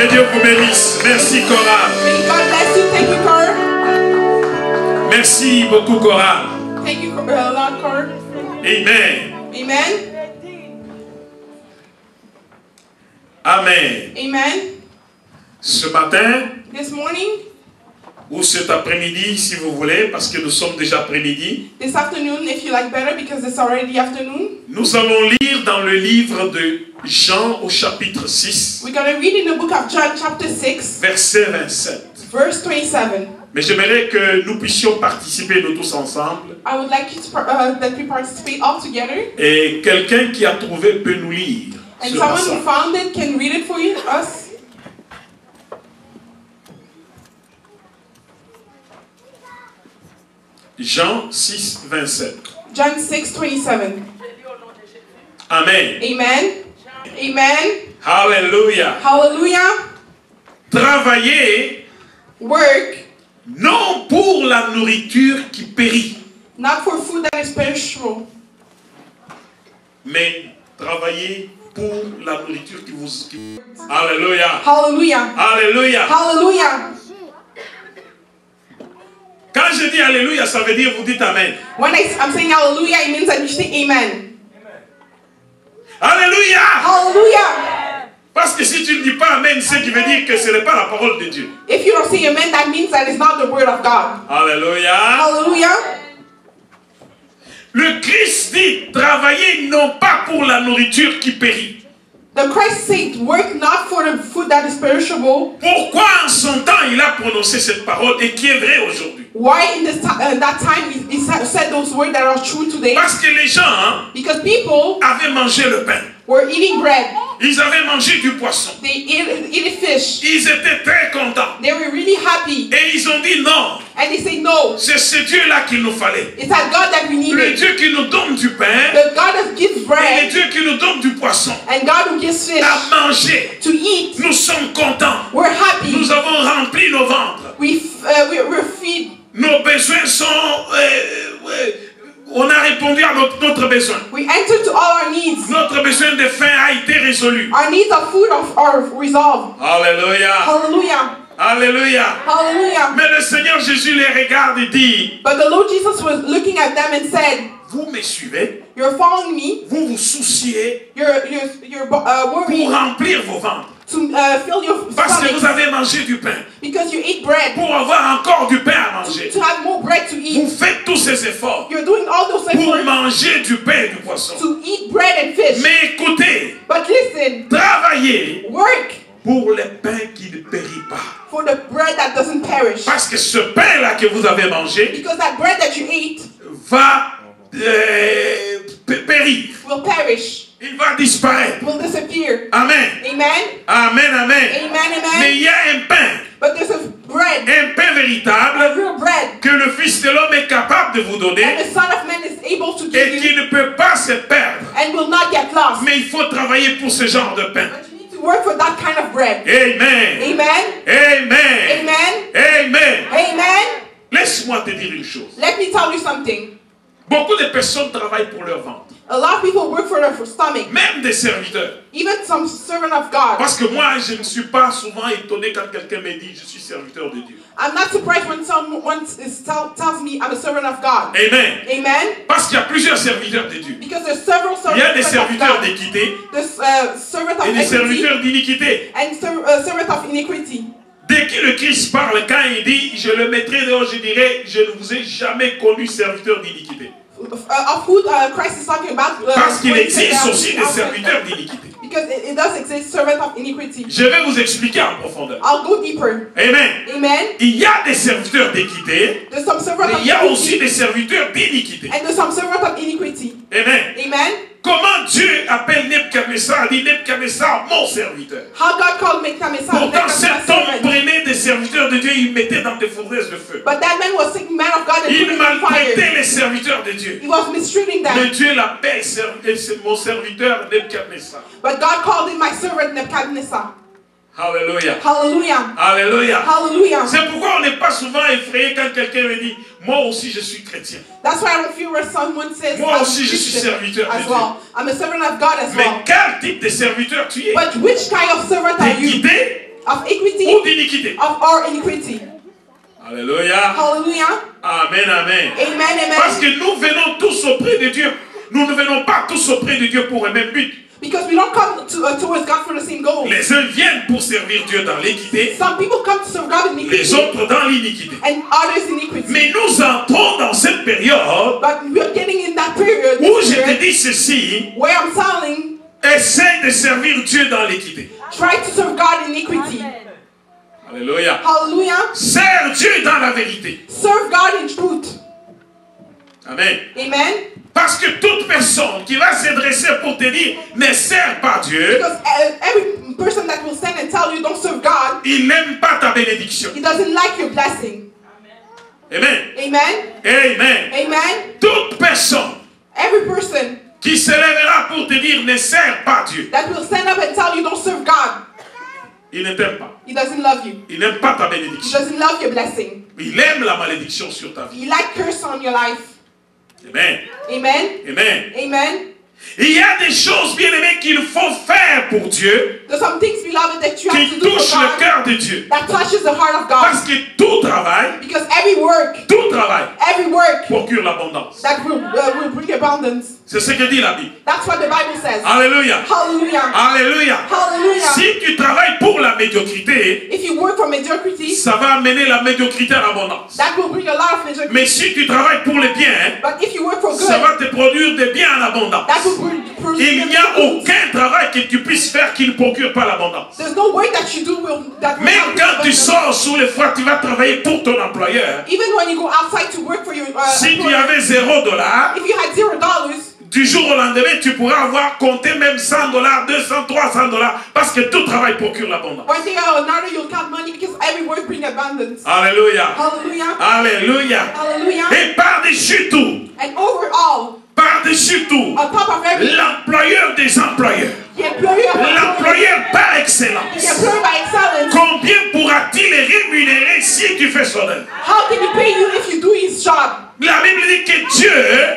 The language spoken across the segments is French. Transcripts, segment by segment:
Que Dieu vous bénisse. Merci, Cora. May God bless you. Thank you, Cora. Merci beaucoup, Cora. Thank you, Lord Cora. Amen. Amen. Amen. Amen. Ce matin, This morning, ou cet après-midi, si vous voulez, parce que nous sommes déjà après-midi, this afternoon, if you like better, because it's already afternoon, nous allons lire dans le livre de Jean au chapitre 6, we're going to read in the book of John, chapter 6, verset 27. verse 27. Mais j'aimerais que nous puissions participer nous tous ensemble. I would like you to, that we participate all together. Et quelqu'un qui a trouvé peut nous lire And ce someone passage. who found it can read it for you, us. Jean 6, 27. John 6, 27. Amen. Amen. Amen. Hallelujah. Hallelujah. Travaillez Work, non pour la nourriture qui périt, not for food that is perishable, mais travaillez pour la nourriture qui vous... Alléluia. Hallelujah. Alléluia. Hallelujah. Quand je dis Alléluia, ça veut dire vous dites Amen. When I'm saying hallelujah, it means that you say amen. Alléluia. Hallelujah. Parce que si tu ne dis pas Amen, c'est ce qui veut dire que ce n'est pas la parole de Dieu. If you don't say amen, that means that it's not the word of God. Alléluia. Hallelujah. Le Christ dit, travaillez non pas pour la nourriture qui périt. The Christ said, work not for the food that is perishable. Pourquoi en son temps il a prononcé cette parole et qui est vraie aujourd'hui? Why in that time he said those words that are true today? Parce que les gens Because people avaient mangé le pain. were eating bread. Ils avaient mangé du poisson. They ate fish. Ils étaient très contents. They were really happy. Et ils ont dit non. And they say, no, C'est ce Dieu-là qu'il nous fallait. it's that God that we Le needed. Dieu qui nous donne du pain The God that gives et le bread Dieu qui nous donne du poisson. and God who gives fish À manger. to eat. Nous sommes contents. We're happy. Nous avons rempli nos ventres. We're feed. Nos besoins sont... on a répondu à notre besoin. We enter to all our needs. Notre besoin de faim a été résolu. Our needs of food are resolved. Alléluia. Hallelujah. Alléluia. Hallelujah. Mais le Seigneur Jésus les regarde et dit, But the Lord Jesus was looking at them and said, vous me suivez, you're following me. vous vous souciez You're worried pour remplir vos ventres. to fill your Parce que vous stomach avez mangé du pain. because you ate bread. Pour avoir encore du pain à manger. To have more bread to Vous eat. faites tous ces efforts You're doing all those pour efforts manger du pain et du poisson. to eat bread and fish. Mais écoutez, But listen, travaillez work pour le pain qui ne périt pas. for the bread that doesn't perish. Parce que ce pain-là que vous avez mangé Because that bread that you ate va périr. will perish, Il va disparaître. will disappear. Amen. Amen. Amen, amen. Amen, Mais amen. il y a un pain. But there's a bread, Un pain a véritable real bread, que le Fils de l'homme est capable de vous and donner the Son of Man is able to et give qui you ne peut pas se perdre. and will not get lost. Mais il faut travailler pour ce genre de pain. But you need to work for that kind of bread. Amen. Amen. Amen. Amen. Amen. Amen. Laisse-moi te dire une chose. Let me tell you something. Beaucoup de personnes travaillent pour leur ventre. A lot of people work for their stomach, Même des serviteurs. even some servant of God. Parce que moi, je ne suis pas souvent étonné quand quelqu'un me dit je suis serviteur de Dieu. I'm not surprised when someone tells me I'm a servant of God. Amen. Amen. Parce qu'il y a plusieurs serviteurs de Dieu. Because there's several Il y a des servants of serviteurs God. d'équité There's servant of et des equity serviteurs d'iniquité. and servant of iniquity. Dès que le Christ parle, quand il dit je le mettrai dehors, je dirai je ne vous ai jamais connu serviteur d'iniquité. Of who Christ is talking about. Parce qu'il when he says existe that, aussi des serviteurs d'iniquité. Because it does exist servant of iniquity. Je vais vous expliquer en profondeur. I'll go deeper. Amen. Amen. Il y a des serviteurs d'équité, There's some servant mais of il y a aussi iniquity des serviteurs d'iniquité. and there's some servant of iniquity. Amen. Amen. Comment Dieu appelle Nebuchadnezzar, dit Nebuchadnezzar mon serviteur. How God called Nebuchadnezzar Pourtant cet homme servant. prenait des serviteurs de Dieu, il mettait dans des fournaces de feu. But that man was taking man of God and Il putting him in maltraitait fire. les serviteurs de Dieu. He was mistreating Mais them. Dieu l'appelle mon serviteur Nebuchadnezzar. But God called him my servant Nebuchadnezzar. Alléluia. Hallelujah. Alléluia. Hallelujah. C'est pourquoi on n'est pas souvent effrayé quand quelqu'un me dit moi aussi je suis chrétien. That's why I don't fear when someone says Moi I'm aussi, je suis Christian serviteur de as well. I'm a servant of God as Mais well. quel type de serviteur tu es? But which kind of servant are you? D'équité Of iniquité. of our iniquity. Alléluia. Hallelujah. Amen, amen. Amen, Parce amen. que nous venons tous auprès de Dieu. Nous ne venons pas tous auprès de Dieu pour le même but. Because we don't come towards God for the same goal. Les uns viennent pour servir Dieu dans l'équité, Some people come to serve God in les iniquity autres dans l'iniquité. and others in iniquity. Mais nous entrons dans cette période But we're getting in that period où this je te year dis ceci, where I'm telling, essaie de servir Dieu dans l'équité. try to serve God in iniquity. Alléluia. Hallelujah. Sers Dieu dans la vérité. Serve God in truth. Amen. Amen. Parce que toute personne qui va s'adresser pour te dire ne sers pas Dieu, Because every person that will stand and tell you don't serve God, il n'aime pas ta bénédiction. he doesn't like your blessing. Amen. Amen. Amen. Amen. Toute personne Every person qui se lèvera pour te dire ne sers pas Dieu, that will stand up and tell you don't serve God, il ne t'aime pas. he doesn't love you. Il n'aime pas ta He bénédiction. doesn't love your blessing. Il aime la malédiction sur ta vie. He like curse on your life. Amen. Amen. Amen. Amen. Il y a des choses, bien aimées, qu'il faut faire pour Dieu, There's some things, beloved, that you have qui to do touchent for le God cœur de Dieu. that touches the heart of God. Parce que tout travail Because every work procure l'abondance. that will bring abundance. C'est ce que dit la Bible. That's what the Bible says. Alléluia. Hallelujah. Alléluia. Hallelujah. Si tu travailles pour la médiocrité, If you work for mediocrity, ça va amener la médiocrité à l'abondance. that will bring a lot of mediocrity. Mais si tu travailles pour le bien, But if you work for ça good, va te produire des biens en abondance. that will produce Il n'y a aucun travail que tu puisses faire qui ne procure pas l'abondance. There's no work that you do that will Même not quand tu bring sors sous les froids, tu vas travailler pour ton employeur. Even when you go outside to work for your Si tu employer, avais $0, if you had $0, du jour au lendemain, tu pourras avoir compté même $100, $200, $300, parce que tout travail procure l'abondance. one day or another you'll count money because every work brings abundance. Alléluia. Hallelujah. Alléluia. Hallelujah. Et par-dessus tout, And overall, par-dessus tout, on top of everything, l'employeur des employeurs, the employer, l'employeur par the excellence, employer by excellence, combien pourra-t-il rémunérer si tu fais son œuvre? how can he pay you if you do his job? La Bible dit que Dieu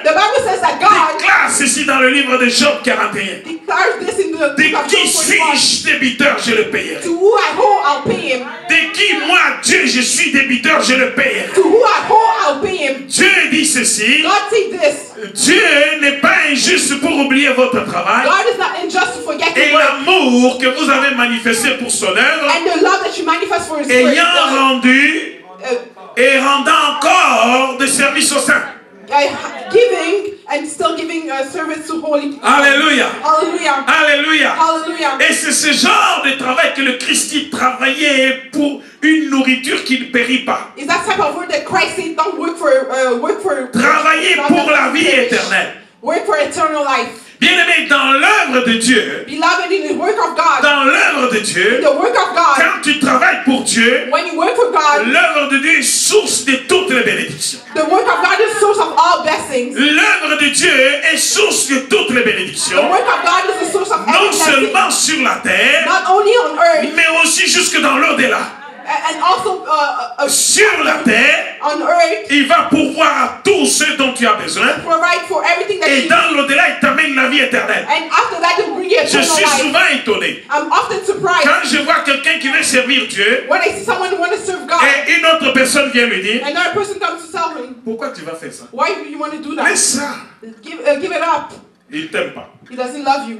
The Bible says that God déclare ceci dans le livre de Job 41. declares this in the De book of qui Job 41. suis-je débiteur, je le payerai. To who I owe, I'll pay him. De qui, moi, Dieu, je suis débiteur, je le payerai. To who I owe, I'll pay him. Dieu dit ceci. God said this. Dieu n'est pas injuste pour oublier votre travail God is not unjust to forget et your work. l'amour que vous avez manifesté pour son œuvre, And the love that you manifest for his ayant word. rendu et rendant encore des services au sein. Giving and still giving service to holy. Alléluia. Hallelujah. Alléluia. Hallelujah. Et c'est ce genre de travail que le Christ travaillait pour une nourriture qui ne périt pas. Is that type of word that Christ said don't work for Travailler pour la vie éternelle. Work for eternal life. Bien-aimé, dans l'œuvre de Dieu, Beloved, in the work of God, dans l'œuvre de Dieu, the work of God, quand tu travailles pour Dieu, when you work for God, l'œuvre de Dieu est source de toutes les bénédictions. the work of God is source of all blessings. L'œuvre de Dieu est source de toutes les The bénédictions, work of God is the source of every non blessing. seulement sur la terre, Not only on earth, mais aussi jusque dans l'au-delà. and also Sur la terre, on earth, il va pourvoir à tout ce dont tu as besoin. provide for everything that Et you dans l'au-delà, il t'amène la vie éternelle. and after that will bring you Je eternal suis life. souvent étonné. I'm often surprised Quand je vois quelqu'un qui veut servir Dieu, when I see someone who wants to serve God, et une autre personne vient lui dire, another person comes to tell him, pourquoi tu vas faire ça? why do you want to do that? Laisse ça. Give it up. Il t'aime pas. He doesn't love you.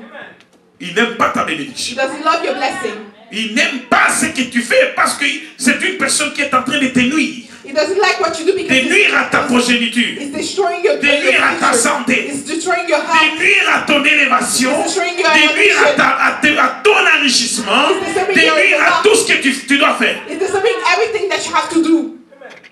Il n'aime pas ta He bénédiction. doesn't love your blessing. Il n'aime pas ce que tu fais parce que c'est une personne qui est en train de te nuire. He doesn't like what you do because De nuire à ta progéniture. it's destroying your De nuire à ta future. santé. It's destroying your De health. nuire à ton élévation. De nuire à ton enrichissement. De nuire à tout ce que tu dois faire. It's disturbing everything that you have to do.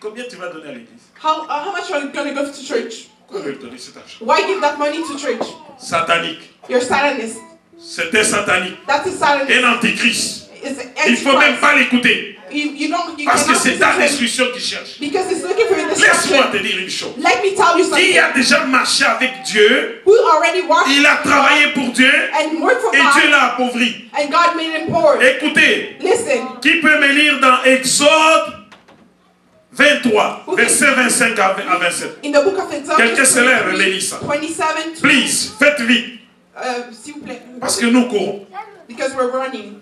Combien tu vas donner à l'église? How much are you going to go to church? Pourquoi veut donner cet argent? Why give that money to church? Satanique. You're Satanist. C'était satanique. That's a Satanist. Un antichrist. It's an Il ne faut même antichrist. pas l'écouter. You Parce que cannot c'est listen ta to him destruction qu'il cherche. because it's looking for your Laisse-moi destruction. te dire une chose. Let me tell you Qui something. a déjà marché avec Dieu, Who already walked il a travaillé pour Dieu and worked for et Dieu God l'a appauvri. and God made him poor. Écoutez, Listen. qui peut me lire dans Exode 23, verset 25 à 27? In the book of Exodus Quelqu'un se lève, Mélissa. 27, Please, faites vite, s'il vous plaît, parce que nous courons. because we're running.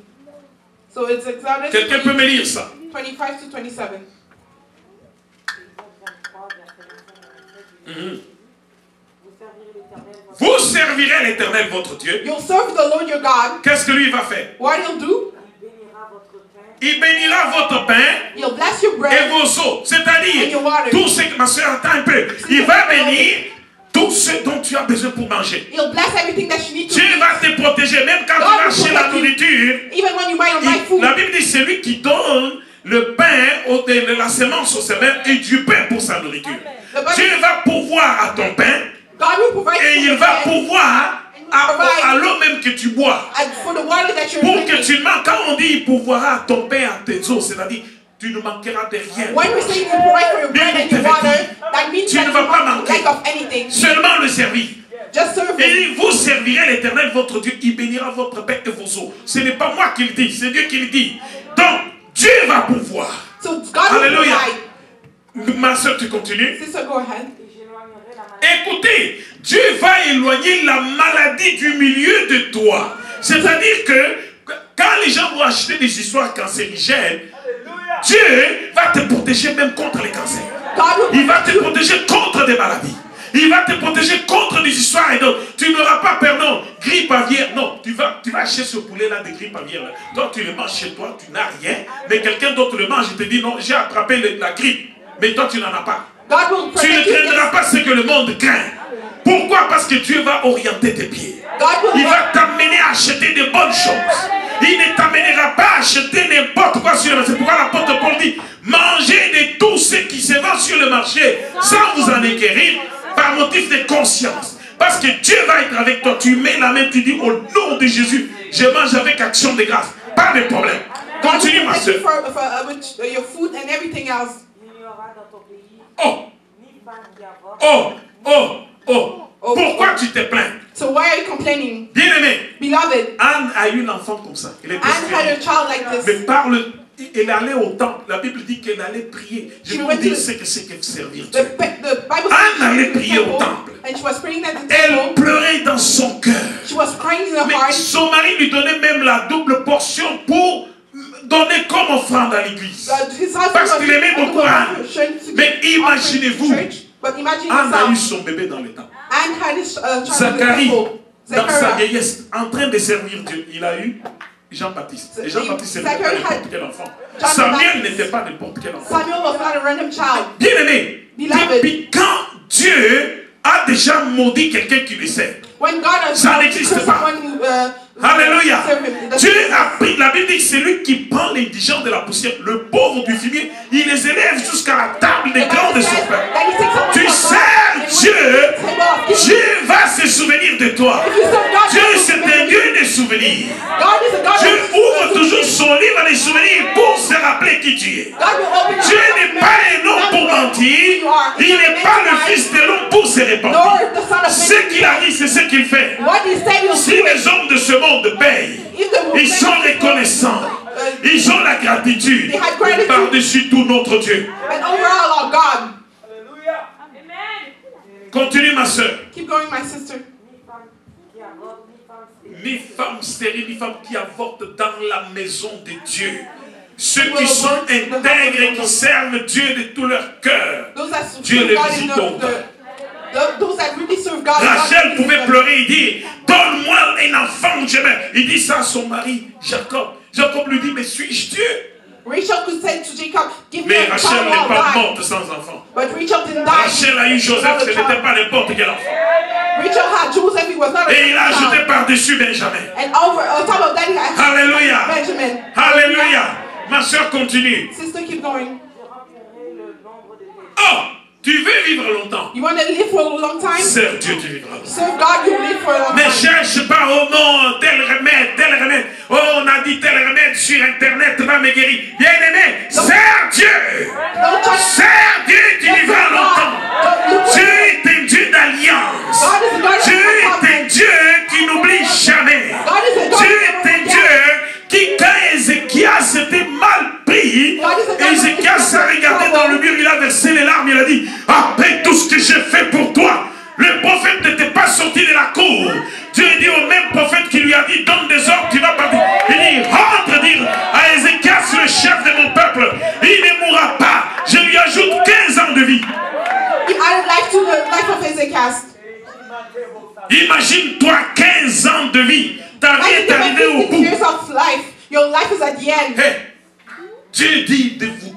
So it's Exodus Quelqu'un peut me lire ça? 25 to 27. Vous servirez l'Éternel votre Dieu. You'll serve the Lord your God. Qu'est-ce que lui va faire? What he'll do? Il bénira votre pain He'll bless your et bread. vos eaux. C'est-à-dire, And your water. tout ce que ma soeur attend un peu. Il va bénir tout ce dont tu as besoin pour manger. He'll bless everything that you need to Dieu eat. va te protéger, même quand God tu vas will acheter la protect you. nourriture. Even when you buy food. La Bible dit celui qui donne le pain, de la semence au semeur et du pain pour sa nourriture. Dieu va pourvoir à ton pain God will provide et il va pourvoir à l'eau même que tu bois. and for the water that you're Pour que drinking. tu ne manques, quand on dit il pourvoira à ton pain, à tes eaux, c'est-à-dire tu ne manqueras de rien. When we say you provide for your bread and your water, that means Tu that ne you vas pas won't manquer. lack of anything. Seulement le servir. Just serve him. Et vous servirez l'Éternel votre Dieu, il bénira votre pain et vos eaux. Ce n'est pas moi qui le dis, c'est Dieu qui le dit. Donc, Dieu va pouvoir. So God will Alléluia. provide. Ma soeur, tu continues? Sister, go ahead. Écoutez, Dieu va éloigner la maladie du milieu de toi. C'est-à-dire que quand les gens vont acheter des histoires cancérigènes, Dieu va te protéger même contre les cancers. Il va te protéger contre des maladies. Il va te protéger contre des histoires et d'autres. Tu n'auras pas peur, non, grippe aviaire. Non, tu vas acheter ce poulet-là de grippe aviaire. Toi, tu le manges chez toi, tu n'as rien. Mais quelqu'un d'autre le mange et te dit, non, j'ai attrapé la grippe. Mais toi, tu n'en as pas. Tu ne craindras pas ce que le monde craint. Pourquoi? Parce que Dieu va orienter tes pieds. Il va t'amener à acheter de bonnes choses. Il ne t'amènera pas à acheter n'importe quoi sur le marché. C'est pourquoi l'apôtre Paul dit, mangez de tout ce qui se vend sur le marché sans vous en équérir par motif de conscience. Parce que Dieu va être avec toi. Tu mets la main, tu dis, au nom de Jésus, je mange avec action de grâce. Pas de problème. Continue, ma soeur. Your food and everything else. Oh, oh, oh, oh. Pourquoi tu te plains? So why are you complaining? Bien-aimé, Beloved, Anne a eu un enfant comme ça. Elle était Anne had a child like mais this. elle allait au temple. La Bible dit qu'elle allait prier. Je vais vous dire ce que c'est que servir Dieu. The Bible Anne allait says prier au temple. and she was praying at the Elle temple. pleurait dans son cœur. She was crying in her Mais heart. son mari lui donnait même la double portion pour donner comme offrande à l'église. His husband Parce was qu'il aimait beaucoup Anne. Mais imaginez-vous, But imagine Anne a eu yourself. son bébé dans le temple. Anne had his child in the Zacharie, temple. dans sa Zachariah. vieillesse, en train de servir Dieu, il a eu Jean-Baptiste. Et Jean-Baptiste, ce n'était pas n'importe quel enfant. Samuel n'était pas n'importe quel enfant. Samuel was not a random child. Bien-aimé, Beloved. depuis quand Dieu a déjà maudit quelqu'un qui le sait? When God has Ça n'existe cursed pas. someone Alléluia. serve him, it doesn't Dieu exist. a pris, la Bible dit que c'est lui qui prend les indigents de la poussière, le pauvre du fumier, il les élève jusqu'à la table des grands de son père. Tu sers Dieu, Dieu va se souvenir de toi. Dieu, c'est un Dieu des souvenirs. Dieu ouvre toujours son livre des souvenirs pour se rappeler qui tu es. Dieu n'est pas un homme pour mentir, il n'est pas le fils de l'homme pour se repentir. Ce qu'il a dit, c'est ce qu'il fait. Si les hommes de ce monde payent, ils sont reconnaissants, ils ont la gratitude par-dessus tout notre Dieu. And overall, our God. Continue, ma soeur. Keep going, my sister. Ni femme stérile, ni femme qui avorte dans la maison de Dieu. Ceux qui sont intègres et qui servent Dieu de tout leur cœur. Those that Dieu serve les God in visite au those that really serve God. Rachel God pouvait pleurer et dire, donne-moi un enfant, je m'aime. Il dit ça à son mari, Jacob. Jacob lui dit, mais suis-je Dieu? Rachel could say to Jacob, give me Mais a Rachel child n'est or pas I'll die. morte sans enfant. But Rachel didn't die. Rachel a eu Joseph, ce n'était pas n'importe quel enfant. Rachel had Joseph, he was not a Et il a ajouté child. par-dessus Benjamin. And on top of that, he had Alléluia. Benjamin. Alléluia. Ma soeur continue. Sister, keep going. Oh, tu veux vivre longtemps? You want to live for a long time? Serve Dieu, tu vivras longtemps. Serve God, you live for a long Ne time. cherche pas, oh non, tel remède, tel remède. Oh, on a dit tel remède sur Internet va me guérir. Bien-aimé, sers Dieu. Sers Dieu, tu vivras longtemps. Dieu est un Dieu d'alliance. Dieu est un Dieu qui n'oublie jamais. Dieu est un Dieu qui, quand Ézéchias était mal pris, Ézéchias a regardé dans le mur, il a versé les larmes, il a dit, après tout ce que j'ai fait pour toi, le prophète n'était pas sorti de la cour. Dieu dit au même prophète qui lui a dit, donne des ordres, tu vas partir. Il dit, rentre dire à Ézéchias, le chef de mon peuple, the life of Hezekiah. Imagine-toi 15 ans de vie. Ta vie est arrivée au 15 bout. years of life. Your life is at the end. Hey, Dieu dit de vous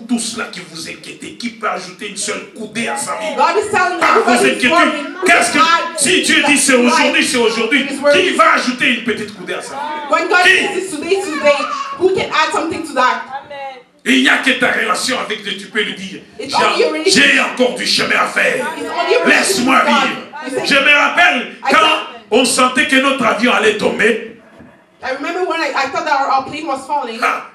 tous là qui vous inquiétez, qui peut ajouter une seule coudée à sa vie. God is telling Par vos everybody who's worrying, inquiétudes. Qu'est-ce que, si Dieu dit c'est aujourd'hui, c'est aujourd'hui, qui va ajouter une petite coudée à sa vie? when God Qui? says it's today, it's today, who can add something to that? Et il n'y a que ta relation avec Dieu, tu peux lui dire, It's only your relationship. j'ai encore du chemin à faire. It's only your Laisse-moi relationship vivre. with God. You Je say, me rappelle quand on sentait que notre avion allait tomber. I remember when I thought that our plane was falling. Ah,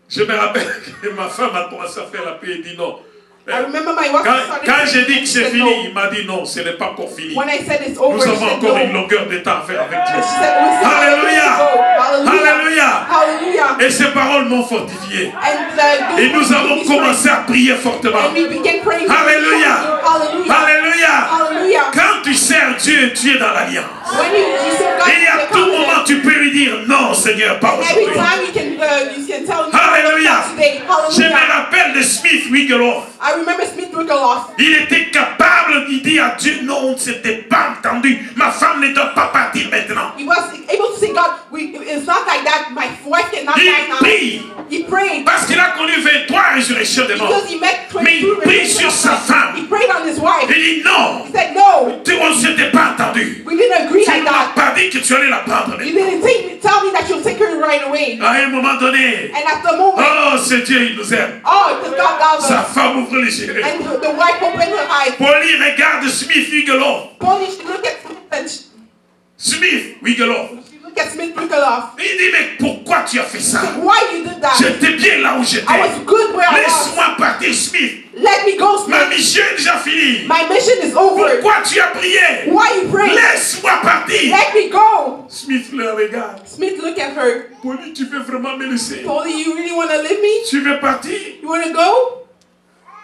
je me rappelle que ma femme a commencé à faire la paix et dit non. I remember my wife started Quand j'ai dit que she c'est said fini, no. il m'a dit non, ce n'est pas encore fini. When I said it's over, Nous she avons said encore une no. longueur de temps à faire avec Dieu. She said, we still have a ways Alléluia. to go. Hallelujah. Alléluia. Hallelujah. Et ces paroles m'ont fortifié. And Et nous avons commencé à prier fortement. And we began praying. Alléluia. Hallelujah. Alléluia. Hallelujah. Quand tu sers Dieu, tu es dans l'alliance. When you serve God, Et à you're tout confident. moment, tu peux lui dire non, Seigneur, pas Every aujourd'hui. time you can tell him Alléluia. today. Je me Hallelujah. rappelle de Smith Wigglesworth. I remember Smith Wigglesworth. Il était capable, il dit à Dieu, non, on ne s'était pas entendu. Ma femme ne doit pas partir maintenant. He was able to say, God, it's not like that. My wife cannot die Il now. prie. He prayed. Parce qu'il a connu 23 résurrections des morts. Because he met Mais 22 il prie sur sa He femme. prayed on his wife. Il dit non, He said, no, on ne s'était pas entendu. we didn't agree Tu like ne m'as that. pas dit que tu allais la prendre. You didn't tell me that you'll take her right away. À un moment donné, And at the moment, oh, c'est Dieu, il nous aime. oh, because God loves Sa us. femme ouvre les yeux. And the wife opened her eyes. Polly regarde Smith Wigglesworth. Polish, look at Smith and Smith Wigglesworth. she looked at Smith Wigglesworth. Il dit, mais pourquoi tu as fait ça? Why you did that? J'étais bien là où j'étais. I was good where I was. Laisse-moi partir, Smith. Let me go, Ma Smith. mission est déjà finie. My mission is over. Pourquoi tu as prié? Why you pray? Laisse-moi partir. Let me go. Smith le regarde. Smith, look at her. Polly, tu veux vraiment me laisser? Polly, you really want to leave me? Tu veux partir? You want to go?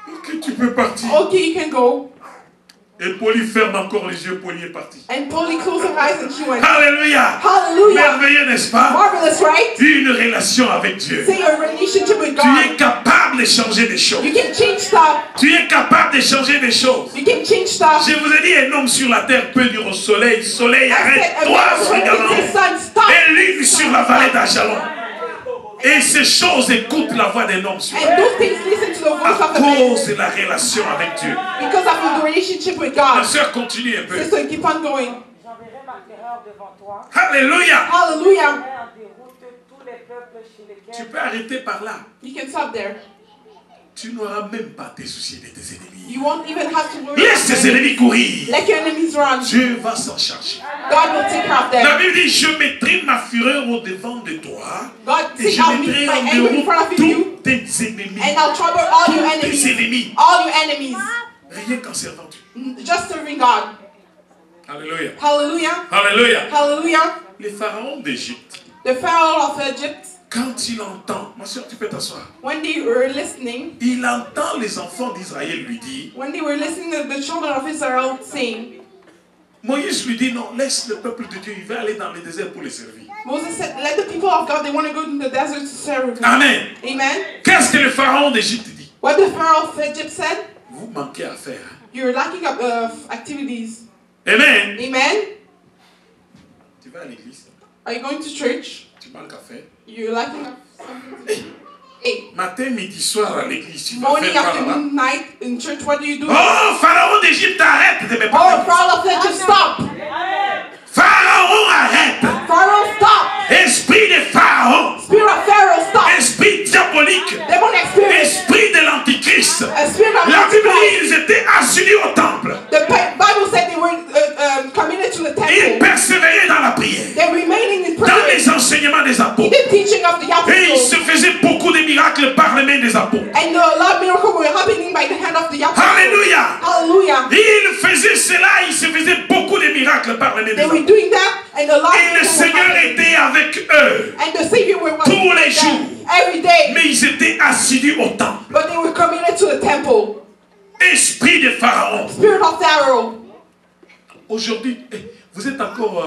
Ok, tu peux partir. Okay, you can go. Et Polly ferme encore les yeux. Polly est parti. And Polly closed her eyes and she went. Alléluia. Hallelujah. Merveilleux, n'est-ce pas? Marvelous, right? Une relation avec Dieu. Say a relationship with Tu es God. capable de changer des choses. You can change stuff. Tu es capable de changer des choses. You can change stuff. Je vous ai dit, un homme sur la terre peut dire au soleil, soleil, I said, a arrête-toi, man can fréquemment. say, son, stop. Et lune sur la vallée d'Ajalon. Et ces choses écoutent la voix d'un homme sur la And terre. those things listen to the voice À of the man cause de la relation avec Dieu. because of the relationship with Ma God. soeur, continue un peu. Sister, keep on going. J'enverrai ma terreur devant toi. Alléluia. Hallelujah. Mets en déroute tous les peuples chez Tu lesquels peux arrêter par là. You can stop there. Tu n'auras même pas à te soucier de tes ennemis. You won't even have to worry. Laisse tes ennemis courir. Let your enemies run. Dieu va s'en charger. God will take care of La them. Bible dit, je mettrai ma fureur au devant de toi. God Et says, je I'll meet mettrai my en anger in déroute front of you, tous tes ennemis. and I'll trouble all your Tous tes enemies. ennemis. All your enemies. Rien qu'en servant Dieu. Just serving God. Alléluia. Hallelujah. Alléluia. Hallelujah. Les pharaons d'Égypte, The Pharaoh of Egypt, quand il entend, ma soeur, tu peux t'asseoir. when they were listening, Il entend les enfants d'Israël lui dire, when they were listening to the children of Israel saying, Moïse lui dit, non, laisse le peuple de Dieu, il va aller dans le désert pour les servir. Moses said, let the people of God, they want to go to the desert to serve me. Amen. Amen. Qu'est-ce que le pharaon d'Égypte dit? What the Pharaoh of Egypt said, Vous manquez à faire. you're lacking of activities. Amen. Amen. Tu vas à l'église, Are you going to church? tu manques à faire. You're lacking of something. Hey, Matin, midi, soir à l'église, tu vas morning, faire par là-bas. afternoon, night in church, what do you do? Oh, pharaon d'Égypte, arrête de me Oh, parler. Pharaoh of Egypt, stop! Pharaon, arrête. Pharaoh, stop! Esprit de pharaon, Spirit of Pharaoh, stop! esprit diabolique, Demonic spirit, esprit de l'antichrist. a spirit of La Bible dit, Antichrist. ils étaient assidus au temple. The Bible said they were committed to the Ils temple. persévéraient dans la prière, They're remaining in dans prayer. les enseignements des In apôtres. the teaching of the Et il se apostles. faisait beaucoup de miracles par les mains des apôtres. And a lot of miracles were happening by the hand of the apostles. Alléluia. Hallelujah. Il faisait cela, il se faisait beaucoup de miracles par les mains des They were apôtres. doing that, and a lot of Et le miracles were Seigneur happening. était avec eux. And the Savior were tous les with them jours. every day. Mais ils étaient assidus au temple. But they were committed to the temple. Esprit de pharaon. Spirit of Pharaoh. Aujourd'hui, Vous êtes encore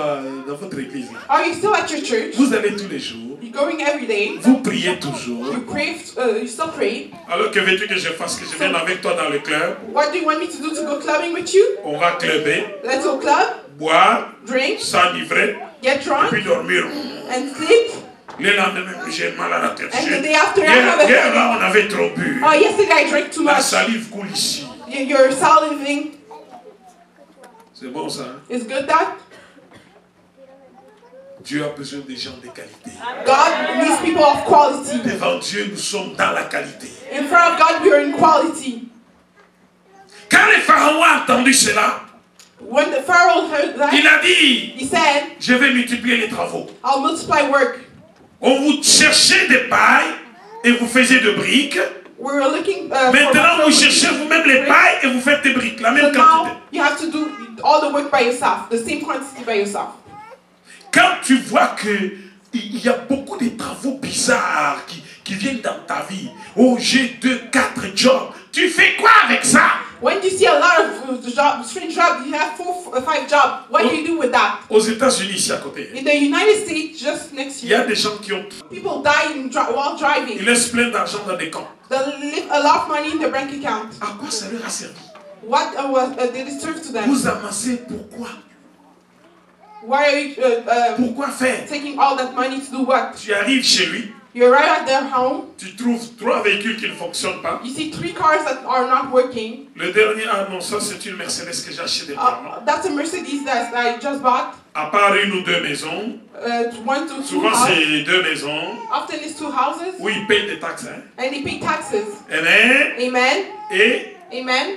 dans votre église là. Are you still at your church? Vous allez tous les jours. You're going every day. Vous priez toujours. You pray. You still pray. Alors que veux-tu que je fasse? Que je vienne avec toi dans le club? What do you want me to do to go clubbing with you? On va clubber, Let's go club, boire, drink, s'enivrer, get et drunk, puis dormir. and sleep. Le lendemain, j'ai mal à la tête. And the day after, I have a Hier, headache. là, on avait trop bu. Oh, yesterday I drank too La much. salive coule ici. You're saliving. C'est bon ça, hein? Is good that? Dieu a besoin des gens de qualité. God needs people of quality. Devant Dieu, nous sommes dans la qualité. In front of God, we are in quality. Quand les pharaons ont entendu cela, When the Pharaoh heard that, il a dit, he said, je vais multiplier les travaux. I'll multiply work. On vous cherchait des pailles et vous faisiez de briques. We were looking for Maintenant, vous material. cherchez vous-même les pailles et vous faites des briques, la So même quantité. now you have to do all the work by yourself, the same quantity by yourself. Quand tu vois qu'il y a beaucoup de travaux bizarres qui viennent dans ta vie, oh j'ai 2, 4 jobs, tu fais quoi avec ça? When you see a lot of jobs, strange jobs, you have 4 or 5 jobs. What do you do with that? Aux États-Unis, ici à côté, In the United States, just next il y a year, des gens qui ont, people die while ils driving. laissent plein d'argent dans des comptes. They leave a lot of money in their bank account. À quoi ça leur a servi? What did it serve to them? Vous amassez pourquoi? Why are you Pourquoi faire? taking all that money to do what? Tu arrives chez lui, You're right at their home. tu trouves 3 véhicules qui ne fonctionnent pas. You see 3 cars that are not working. Le dernier, ah non, ça c'est une Mercedes que j'ai acheté dernièrement. That's a Mercedes that I just bought. À part 1 ou 2 maisons, 1 to 2 souvent houses. c'est 2 maisons Often it's 2 houses. où ils payent des taxes. Hein. And they pay taxes. Amen. Amen. Et Amen.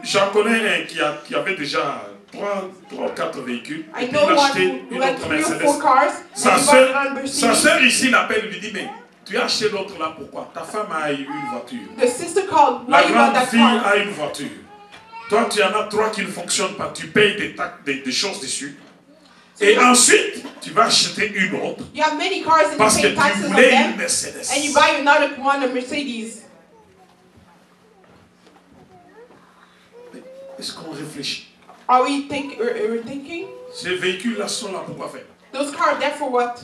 j'en connais un qui avait déjà 3 ou 4 véhicules. I Et puis know il a one acheté who une had autre 3 or Mercedes. 4 cars. Sa And he bought a Mercedes. sœur ici l'appelle, lui dit, mais tu as acheté l'autre là pourquoi? Ta femme a eu une voiture. The sister called. La Why you bought grande that fille car? a une voiture. Toi, tu en as 3 qui ne fonctionnent pas. Tu payes des choses dessus. Et ensuite, tu vas acheter une autre. You have many cars and Parce you que pay tu taxes on voulais une them. Mercedes. And you buy another one, a Mercedes. Est-ce qu'on réfléchit? Are we thinking? Ces véhicules-là sont là pour quoi faire? Those cars are there for what?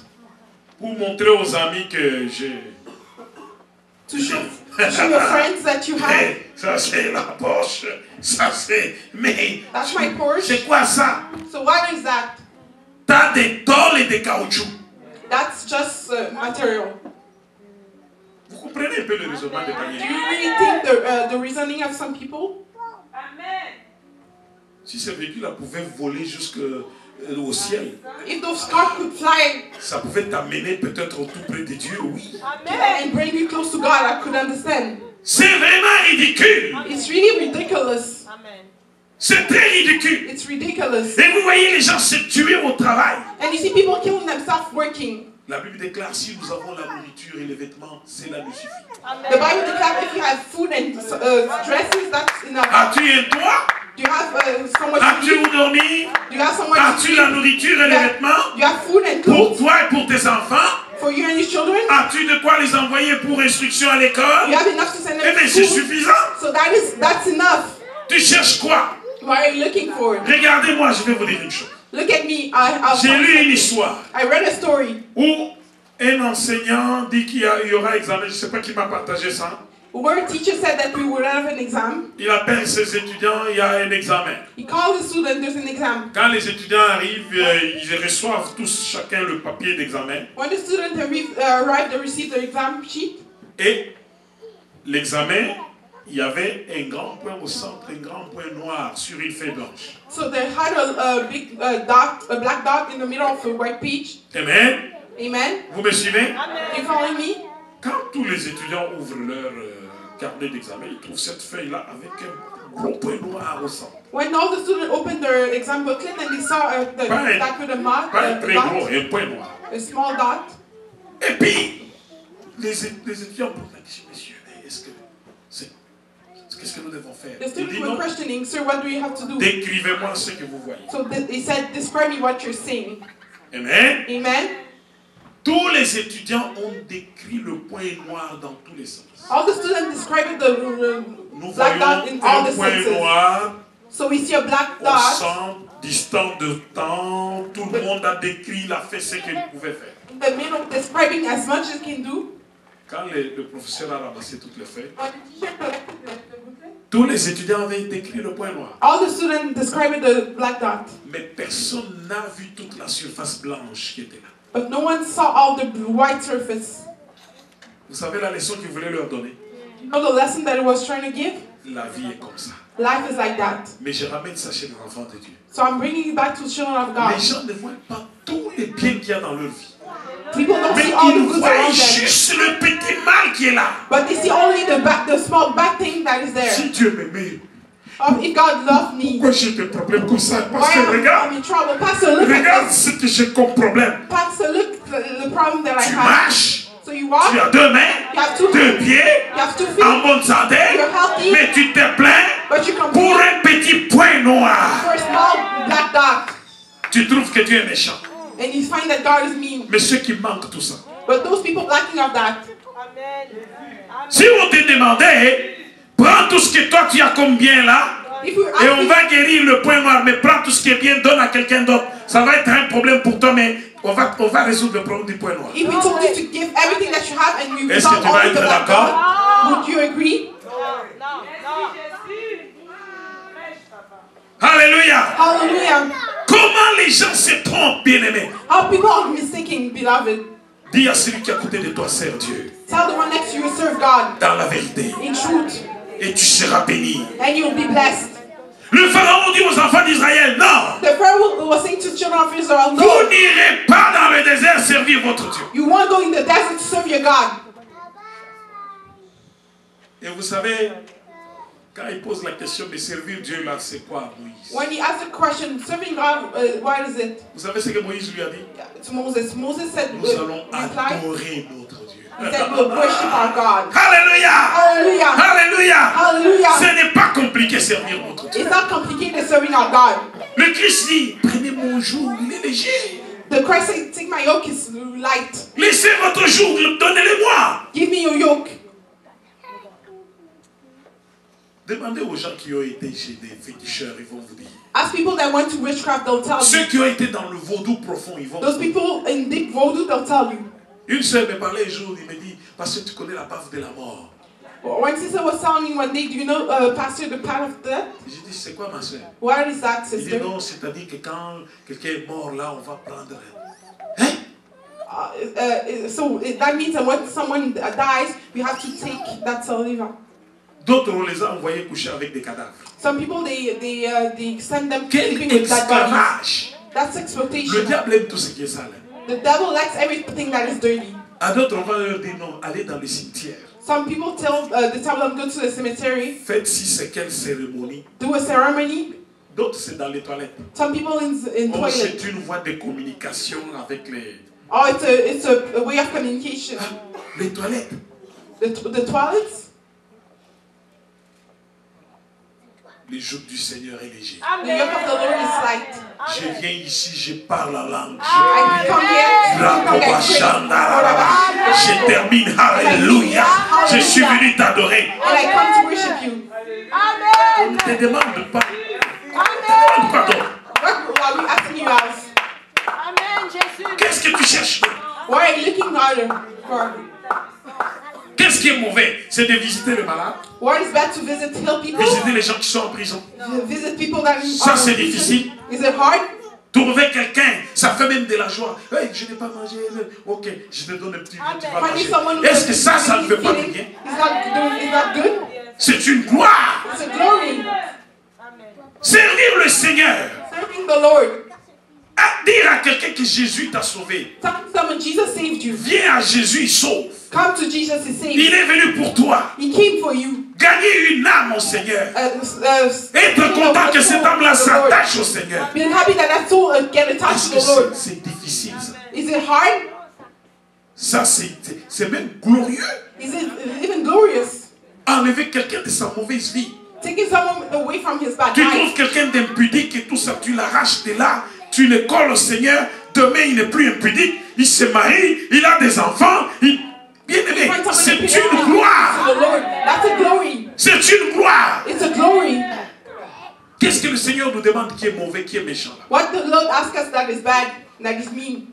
Pour montrer aux amis que j'ai... To show your friends that you have. Hey, ça c'est la Porsche. Ça c'est... Mais... That's my Porsche. C'est quoi ça? So what is that? T'as des tôles et des caoutchoucs. That's just material. Vous comprenez un peu le raisonnement de Do Daniel? you really think the reasoning of some people? Amen. Si ces véhicules-là pouvaient voler jusqu'au ciel, If those cars could fly ça pouvait t'amener peut-être tout près de Dieu, oui. Amen. and bring you close to God, I could understand. C'est vraiment ridicule. It's really ridiculous. Amen. C'est très ridicule. It's ridiculous. Et vous voyez les gens se tuer au travail. And you see people killing themselves working. La Bible déclare, si nous avons la nourriture et les vêtements, cela nous suffit. The Bible declares if you have food and dresses, that's enough. As-tu un toit? Do you have somewhere to As-tu eat? où dormir? Do you have somewhere to As-tu la eat? nourriture et les vêtements? Do you have food and Pour clothes toi et pour tes enfants? for you and your children? As-tu de quoi les envoyer pour instruction à l'école? You have enough to send Eh them bien, to c'est school? suffisant. So that's enough. Tu cherches quoi? What are you looking for? Regardez-moi, je vais vous dire une chose. Look at me. J'ai lu une histoire I read a story où un enseignant dit qu'il y aura examen. Je ne sais pas qui m'a partagé ça. where a teacher said that we would have an exam. Il appelle ses étudiants, il y a un examen. He called the student, there's an exam. Quand les étudiants arrivent, ils reçoivent tous chacun le papier d'examen. When the student arrived, they received the exam sheet. Et l'examen, il y avait un grand point au centre, un grand point noir sur une feuille blanche. So they had a big dot, a black dot in the middle of the white page. Amen. Amen. Vous me suivez? You following me? Quand tous les étudiants ouvrent leur carnet d'examen, ils trouvent cette feuille-là avec un gros point noir au centre. When all the students opened their exam booklet and they saw the dot with a mark, Pas un très gros, dot, un point noir. a small dot. Et puis, les étudiants posent la question, messieurs, mais qu'est-ce que nous devons faire? The Il students dit were non, questioning, sir, what do you have to do? décrivez-moi ce que vous voyez. So they said, describe me what you're seeing. Amen. Amen. Tous les étudiants ont décrit le point noir dans tous les sens. All the students described the Nous black dot voyons in all un the point senses. noir So we see a black Au dot. centre, distant de temps, tout le monde a décrit, il a fait ce qu'il pouvait faire. The middle describing as much as can do. Quand le professeur a ramassé toutes les feuilles, When the teacher collected the booklet, tous les étudiants avaient décrit le point noir. all the students described the black dot. Mais personne n'a vu toute la surface blanche qui était là. But no one saw all the white surface. Vous savez la leçon qu'il voulait leur donner? You know the lesson that it was trying to give? La vie est comme ça. Life is like that. Mais je ramène ça chez les enfants de Dieu. So I'm bringing it back to the children of God. Les gens ne voient pas tous les biens qu'il y a dans leur vie. People don't Mais see all the ils goods voient around them. juste le petit mal qui est là. But they see only the small bad thing that is there. Si Dieu m'aimait, If God loved me, pourquoi j'ai des problèmes comme ça? why Pasteur, regarde. I'm in trouble? Pastor, look Regarde at this. ce que j'ai comme problème. Pastor, look the problem that I Tu have. marches, So you walk, tu as 2 mains, you have 2 2 hands, pieds, you have 2 feet, en bonne santé, you're healthy, mais tu te plains but you pour complain un petit point noir. for a small black dot. Tu trouves que Dieu est méchant. And you find that God is mean. Mais ceux qui manquent tout ça. But those people lacking of that, Si on te demandait, prends tout ce que toi tu as comme bien là, if you et on ask va guérir le point noir, mais prends tout ce qui est bien, donne à quelqu'un d'autre. Ça va être un problème pour toi, mais on va résoudre le problème du point noir. if we told you to give everything that you have and you Est-ce que without tu vas all être the black d'accord? dot, would you agree? Alléluia. Hallelujah. Comment les gens se trompent, bien-aimés? How people are mistaken, beloved. Dis à celui qui est à côté de toi, sers Dieu, Tell the one next to you, serve God dans la vérité, in truth, et tu seras béni. and you'll be blessed. Le Pharaon dit aux enfants d'Israël, non, The Pharaoh was saying to the children of Israel, vous no, n'irez pas dans le désert servir votre Dieu. you won't go in the desert to serve your God. Et vous savez, quand il pose la question de servir Dieu, là, c'est quoi Moïse? When he asked the question, serving God, what is it? Vous savez ce que Moïse lui a dit? To Moses. Moses said, Nous allons reply, adorer notre Dieu. he said, we'll worship our God. Alléluia! Hallelujah. Alléluia! Hallelujah. Ce n'est pas compliqué servir notre Dieu. It's not complicated serving our God. Le Christ dit, prenez mon joug, il est léger. The Christ said, take my yoke is light. Laissez votre joug, donnez-le-moi. Give me your yoke. Demandez aux gens qui ont été chez des féticheurs, ils vont vous dire. Ask people that went to witchcraft, they'll tell Ceux you. qui ont été dans le vaudou profond, ils vont Those vous dire. people in deep voodoo, they'll tell you. Une sœur me parlait un jour, il me dit, parce que tu connais la baffe de la mort. One sister was telling me one day, do you know, Pastor, the path of death? J'ai dit, c'est quoi ma sœur? What is that, Il dit, sister? non, c'est-à-dire que quand quelqu'un est mort là, on va prendre. Hein? That means that when someone dies, we have to take that saliva. D'autres, on les a envoyés coucher avec des cadavres. Some people, they send them Quel sleeping with dead bodies. esclavage! That's Le exploitation. diable aime tout ce qui est sale. The devil likes everything that is dirty. À d'autres, on va leur dire, non, allez dans le cimetière. Some people tell them go to the cemetery, Faites si c'est quelle cérémonie. do a ceremony. D'autres, c'est dans les toilettes. Some people in Oh, toilet. c'est une voie de communication avec les... Oh, it's a way of communication. Ah, les toilettes. The toilets. Le joug du Seigneur est léger. The yoke of the Lord is light. Je viens ici, je parle la langue. I come here. Je termine. Alléluia. Je suis venu t'adorer. And I come to worship you. On ne te demande pas. On ne te demande pas d'autre. What are we asking you as? Qu'est-ce que tu cherches? What are you looking harder for? Qu'est-ce qui est mauvais? C'est de visiter le malade, What is bad to visit, heal people? visiter les gens qui sont en prison. Visit people that Ça, c'est difficile. Is it hard? Trouver quelqu'un, ça fait même de la joie. Hey, je n'ai pas mangé. Ok, je te donne un petit peu, tu vas Finding someone manger. who Est-ce que ça ne veut pas de bien? Is not good? C'est une gloire. It's a glory. Servir le Seigneur. Serving the Lord. À dire à quelqu'un que Jésus t'a sauvé. Tell someone Jesus saved you. Viens à Jésus, il sauve. Come to Jesus, he saved Il you. est venu pour toi. He came for you. Gagner une âme au Seigneur. Être Being content que a cette soul âme-là to the Lord. s'attache au Seigneur. Being happy that that soul get attached Est-ce to que the Lord. c'est difficile ça? Is it hard? Ça, c'est même glorieux. Is it even glorious? Enlever quelqu'un de sa mauvaise vie. Taking someone away from his bad Tu life. trouves quelqu'un d'impudique et tout ça, tu l'arraches de là, tu le colles au Seigneur, demain il n'est plus impudique, il se marie, il a des enfants, bien aimé, Find someone c'est to put une to gloire, the Lord. That's a glory. c'est une gloire. It's a glory. Qu'est-ce que le Seigneur nous demande qui est mauvais, qui est méchant là? What the Lord asks us that is bad, that is mean.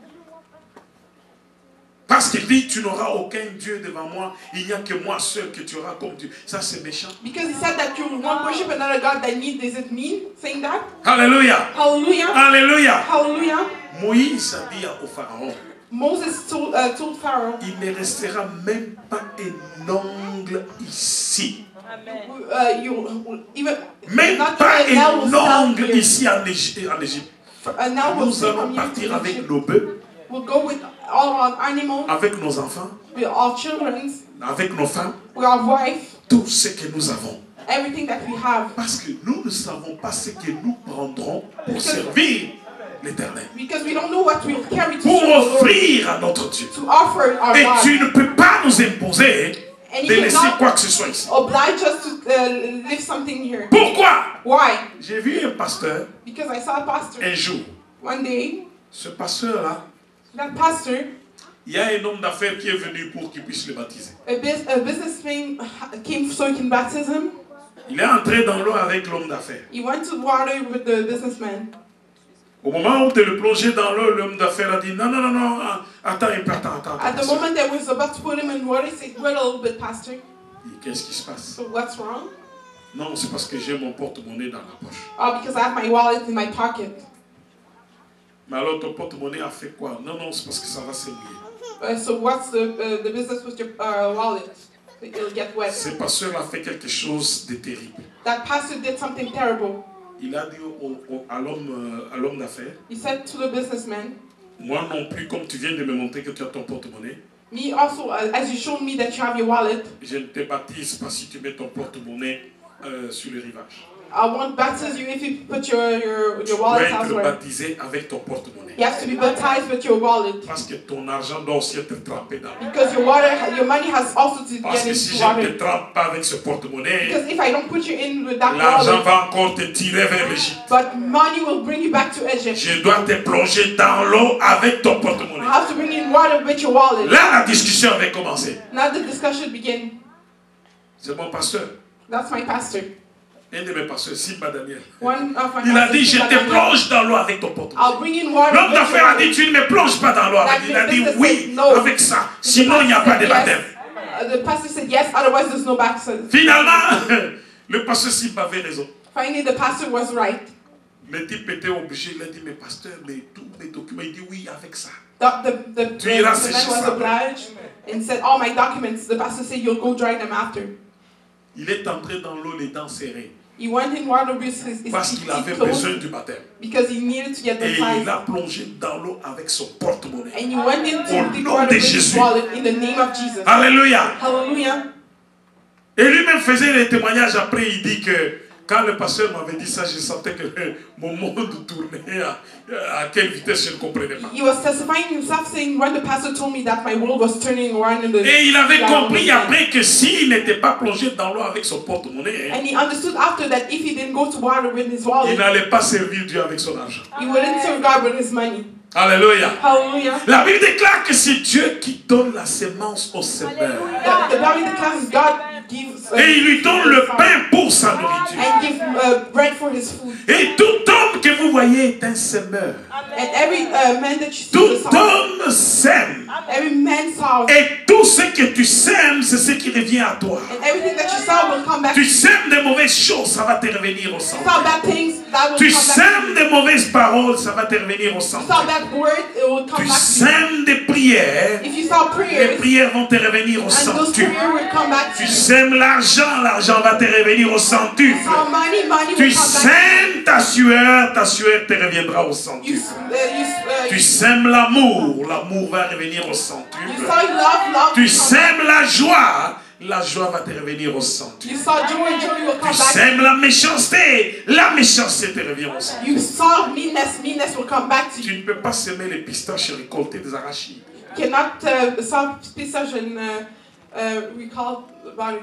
Parce qu'il dit, tu n'auras aucun Dieu devant moi, il n'y a que moi seul que tu auras comme Dieu. Ça c'est méchant. Because he said that you won't worship another God that need. Is it mean saying that? Alléluia. Hallelujah. Alléluia. Hallelujah. Moïse a dit au Pharaon, Moses told Pharaoh, il ne restera même pas un ongle ici. Même pas un ongle ici en Égypte. Nous allons partir avec nos bœufs, We'll go with all our animals, avec nos enfants, with our children, avec nos femmes, with our wife, tout ce que nous avons. everything that we have. Parce que nous ne savons pas ce que nous prendrons pour servir l'Éternel. Because we don't know what we'll carry to Pour serve the Lord, offrir à notre Dieu. to offer our Et God. tu ne peux pas nous imposer And de he laisser cannot quoi que ce soit ici. oblige us to live something here. Pourquoi? Why? J'ai vu un pasteur Because I saw a pastor un jour. one day. Ce pasteur-là, That pastor, il y a un homme d'affaires qui est venu pour qu'il puisse le baptiser. a businessman came so he can baptize him. Il est entré dans l'eau avec l'homme d'affaires. He went to water with the businessman. Au moment où de le plonger dans l'eau, l'homme d'affaires a dit non, non, non, non, attends un peu, attends. At the moment that was about to put him in water, he said, "Wait a little bit, pastor. Qu'est-ce qui se passe? So what's wrong?" Non, c'est parce que j'ai mon porte-monnaie dans la poche. Oh, because I have my wallet in my pocket. Mais alors ton porte-monnaie a fait quoi? Non, non, c'est parce que ça va s'émouiller. So what's the business with your wallet? It'll get wet. Ce pasteur a fait quelque chose de terrible. That pastor did something terrible. Il a dit à l'homme d'affaires, He said to the businessman, moi non plus, comme tu viens de me montrer que tu as ton porte-monnaie, me also, as you showed me that you have your wallet, je ne te baptise pas si tu mets ton porte-monnaie sur le rivage. I won't baptize you if you put your Tu wallet dois être elsewhere. baptisé avec ton porte-monnaie. You have to be baptized with your wallet. Parce que ton argent doit aussi être trempé dans l'eau. Because your money has also to Parce get que si into je ne te water. trempe pas avec ce porte-monnaie, Because if I don't put you in with that l'argent wallet, va encore te tirer vers l'Égypte. but money will bring you back to Egypt. Je dois te plonger dans l'eau avec ton I porte-monnaie. have to bring in water with your wallet. Là, la discussion avait commencé. Now the discussion begin. C'est mon pasteur. That's my pastor. Un de mes pasteurs, Simba Daniel. One of my Il a pastors dit, je said te that plonge dans l'eau avec ton porte-monnaie. I'll bring in water. L'homme with your d'affaires a dit, wallet. tu ne me plonges pas dans l'eau avec. Il a dit oui avec ça. Sinon, il n'y a pas de baptême. The pastor said yes, otherwise there's no baptism. Finalement, le pasteur Simba avait raison. Finally, the pastor was right. Le type était obligé, il a dit, mais pasteur, mais tous mes documents, il dit oui avec ça. The Tu iras man sécher was ça. obliged and said, all my documents. The pastor said, you'll go dry them after. Il est entré dans l'eau les dents serrées. He went in water with his Parce teeth qu'il avait closed besoin du baptême. because he needed to get Et baptized. il a plongé dans l'eau avec son porte-monnaie. And he went into Au the nom water de with his Jésus. wallet in the name of Jesus. Alléluia. Hallelujah. Et lui-même faisait les témoignages après. Il dit que quand le pasteur m'avait dit ça, je sentais que mon monde tournait à quelle vitesse je ne comprenais pas. He was testifying himself, saying, when the pastor told me that my world was turning around in the Et il avait down compris again. après que s'il n'était pas plongé dans l'eau avec son porte-monnaie, And he understood after that if he didn't go to water with his il wallet, n'allait pas servir Dieu avec son argent. he wouldn't serve God with his money. Alléluia. Hallelujah. La Bible déclare que c'est Dieu qui donne la semence au semeur. The Bible declares God gives Et il lui donne le pain pour sa nourriture. and give bread for his food. Et tout homme que vous voyez est un semeur. And every man that you see Tout is a sower. homme sème. Every man sows. Et tout ce que tu sèmes, c'est ce qui revient à toi. And everything that you sow will come back. Tu sèmes des mauvaises choses, ça va te revenir au You centre. sow bad things, that will Tu come back. sèmes des mauvaises paroles, ça va te revenir au You centre. sow bad word, it will come Tu back to sèmes des prières, you. If you sow les prayers, prières vont te revenir au and centre. those prayers will come back to Tu you. sèmes l'argent, l'argent va te revenir au centuple. You sow money, money Tu will come back sèmes ta sueur te reviendra au to you. centuple. You Tu sèmes l'amour, l'amour va revenir au centuple. sow love, love Tu will come back. sèmes la joie va te revenir au centuple. You sow joy, joy will Tu come back. sèmes la méchanceté te revient au centuple. You sow meanness, meanness will come back to Tu you. ne peux pas semer les pistaches et récolter des arachides. You cannot sow pistage and recall about it.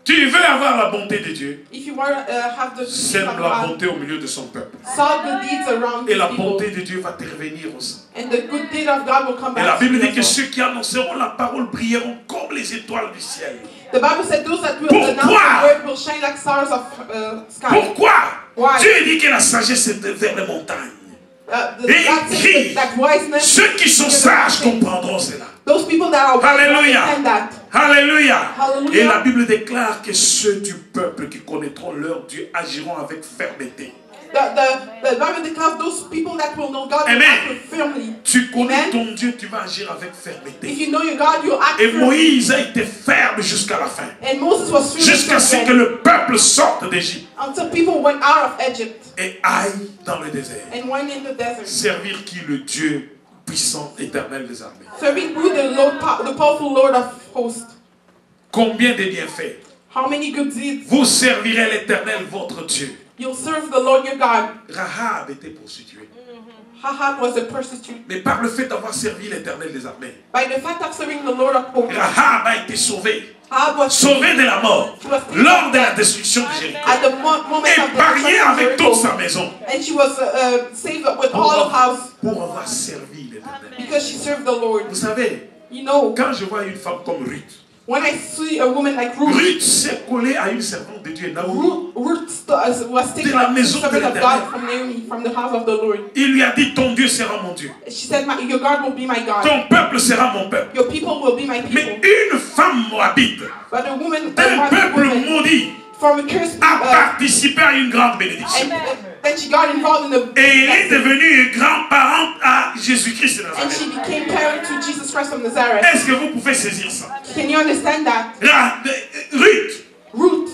Tu veux avoir la bonté de Dieu, If you want to have the peace sème of la God, bonté au milieu de son peuple. sow good deeds around Et la people. bonté de Dieu va te revenir au centre. And the good deed of God will come Et la back to Bible you. dit que as well. ceux qui annonceront la parole brilleront comme les étoiles du ciel. The Bible said those that will Pourquoi? announce the word will shine like stars of sky. Pourquoi? Why? Dieu dit que la sagesse est vers les montagnes. God Et says qui, that wise men, ceux qui sont sages comprendront cela. those people that are wise Alléluia. understand that. Alléluia. Hallelujah. Et la Bible déclare que ceux du peuple qui connaîtront leur Dieu agiront avec fermeté. The Bible declares those people that will know God will Amen. act firmly. Tu connais Amen. ton Dieu, tu vas agir avec If fermeté. you know your God, you'll act Et firmly. Moïse a été ferme jusqu'à la fin. And Moses was firm Jusqu'à ce que le peuple sorte d'Égypte until people went out of Egypt et aille dans le désert. and went in the desert. Servir qui? Le Dieu puissant, éternel des armées. Serving who? The powerful Lord of hosts. Combien de bienfaits? How many good deeds? Vous servirez l'Éternel, votre Dieu. You'll serve the Lord your God. Rahab était prostituée. Rahab was a prostitute. Mais par le fait d'avoir servi l'Éternel des armées, By the fact of serving the Lord of hosts, Rahab a été sauvée. Rahab was Sauvée de la mort lors de la destruction de Jéricho. at the moment of the Épargnée destruction of avec toute sa Jericho. maison. And she was saved with all of house Pour avoir servi l'Éternel. because she served the Lord. Vous savez, You know, quand je vois une femme comme Ruth, when I see a woman like Ruth, Ruth s'est collée à une servante de Dieu, Naomi. Ruth was taken De la up maison servant de of l'Éternel. God from Naomi, from the house of the Lord. Il lui a dit, ton Dieu sera mon Dieu. She said, your God will be my God. Ton peuple sera mon peuple. Your people will be my Mais people. une femme moabite But a woman, d'un a peuple woman maudit from a cursed a people, participé à une grande bénédiction. and then she got involved in the Et il est blessing. devenu grand-parent à Jésus-Christ de And she Nazareth. became parent to Jesus Christ of Nazareth. Est-ce que vous pouvez saisir ça? Can you understand that? Ruth. Ruth.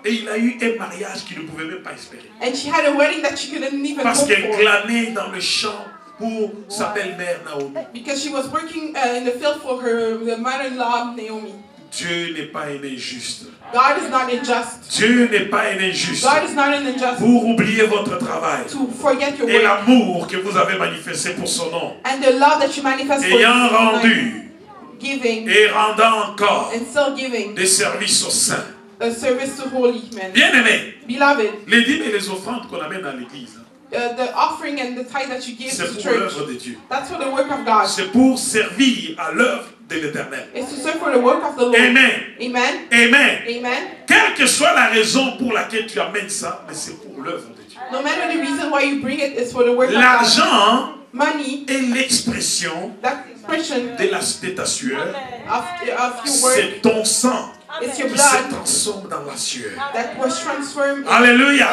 Et il a eu un mariage qu'il ne pouvait même pas espérer. And she had a wedding that she couldn't even Parce hope qu'elle for. glanait dans le champ pour sa belle-mère Naomi. Because she was working in the field for her the mother-in-law Naomi. Dieu n'est pas un injuste. God is not unjust. Dieu n'est pas un injuste. God is not an injustice Pour oublier votre travail to forget your et work. l'amour que vous avez manifesté pour son nom. And the love that you manifest for Ayant His name. rendu Giving et rendant encore and still giving des services aux saints. a service to holy men. Bien-aimés, Beloved, les dîmes et les offrandes qu'on amène dans l'église, the offering and the tithe that you give c'est to pour church, l'œuvre de Dieu. that's for the work of God. C'est pour servir à l'œuvre de l'Éternel. It's to serve for the work of the Lord. Amen. Amen. Amen. Amen. Quelle que soit la raison pour laquelle tu amènes ça, mais c'est pour l'œuvre de Dieu. No matter the reason why you bring it, it's for the work of God. L'argent Money, est l'expression that expression de ta sueur. of your work, C'est ton sang it's your qui blood se transforme dans la sueur. that was transformed. Alléluia.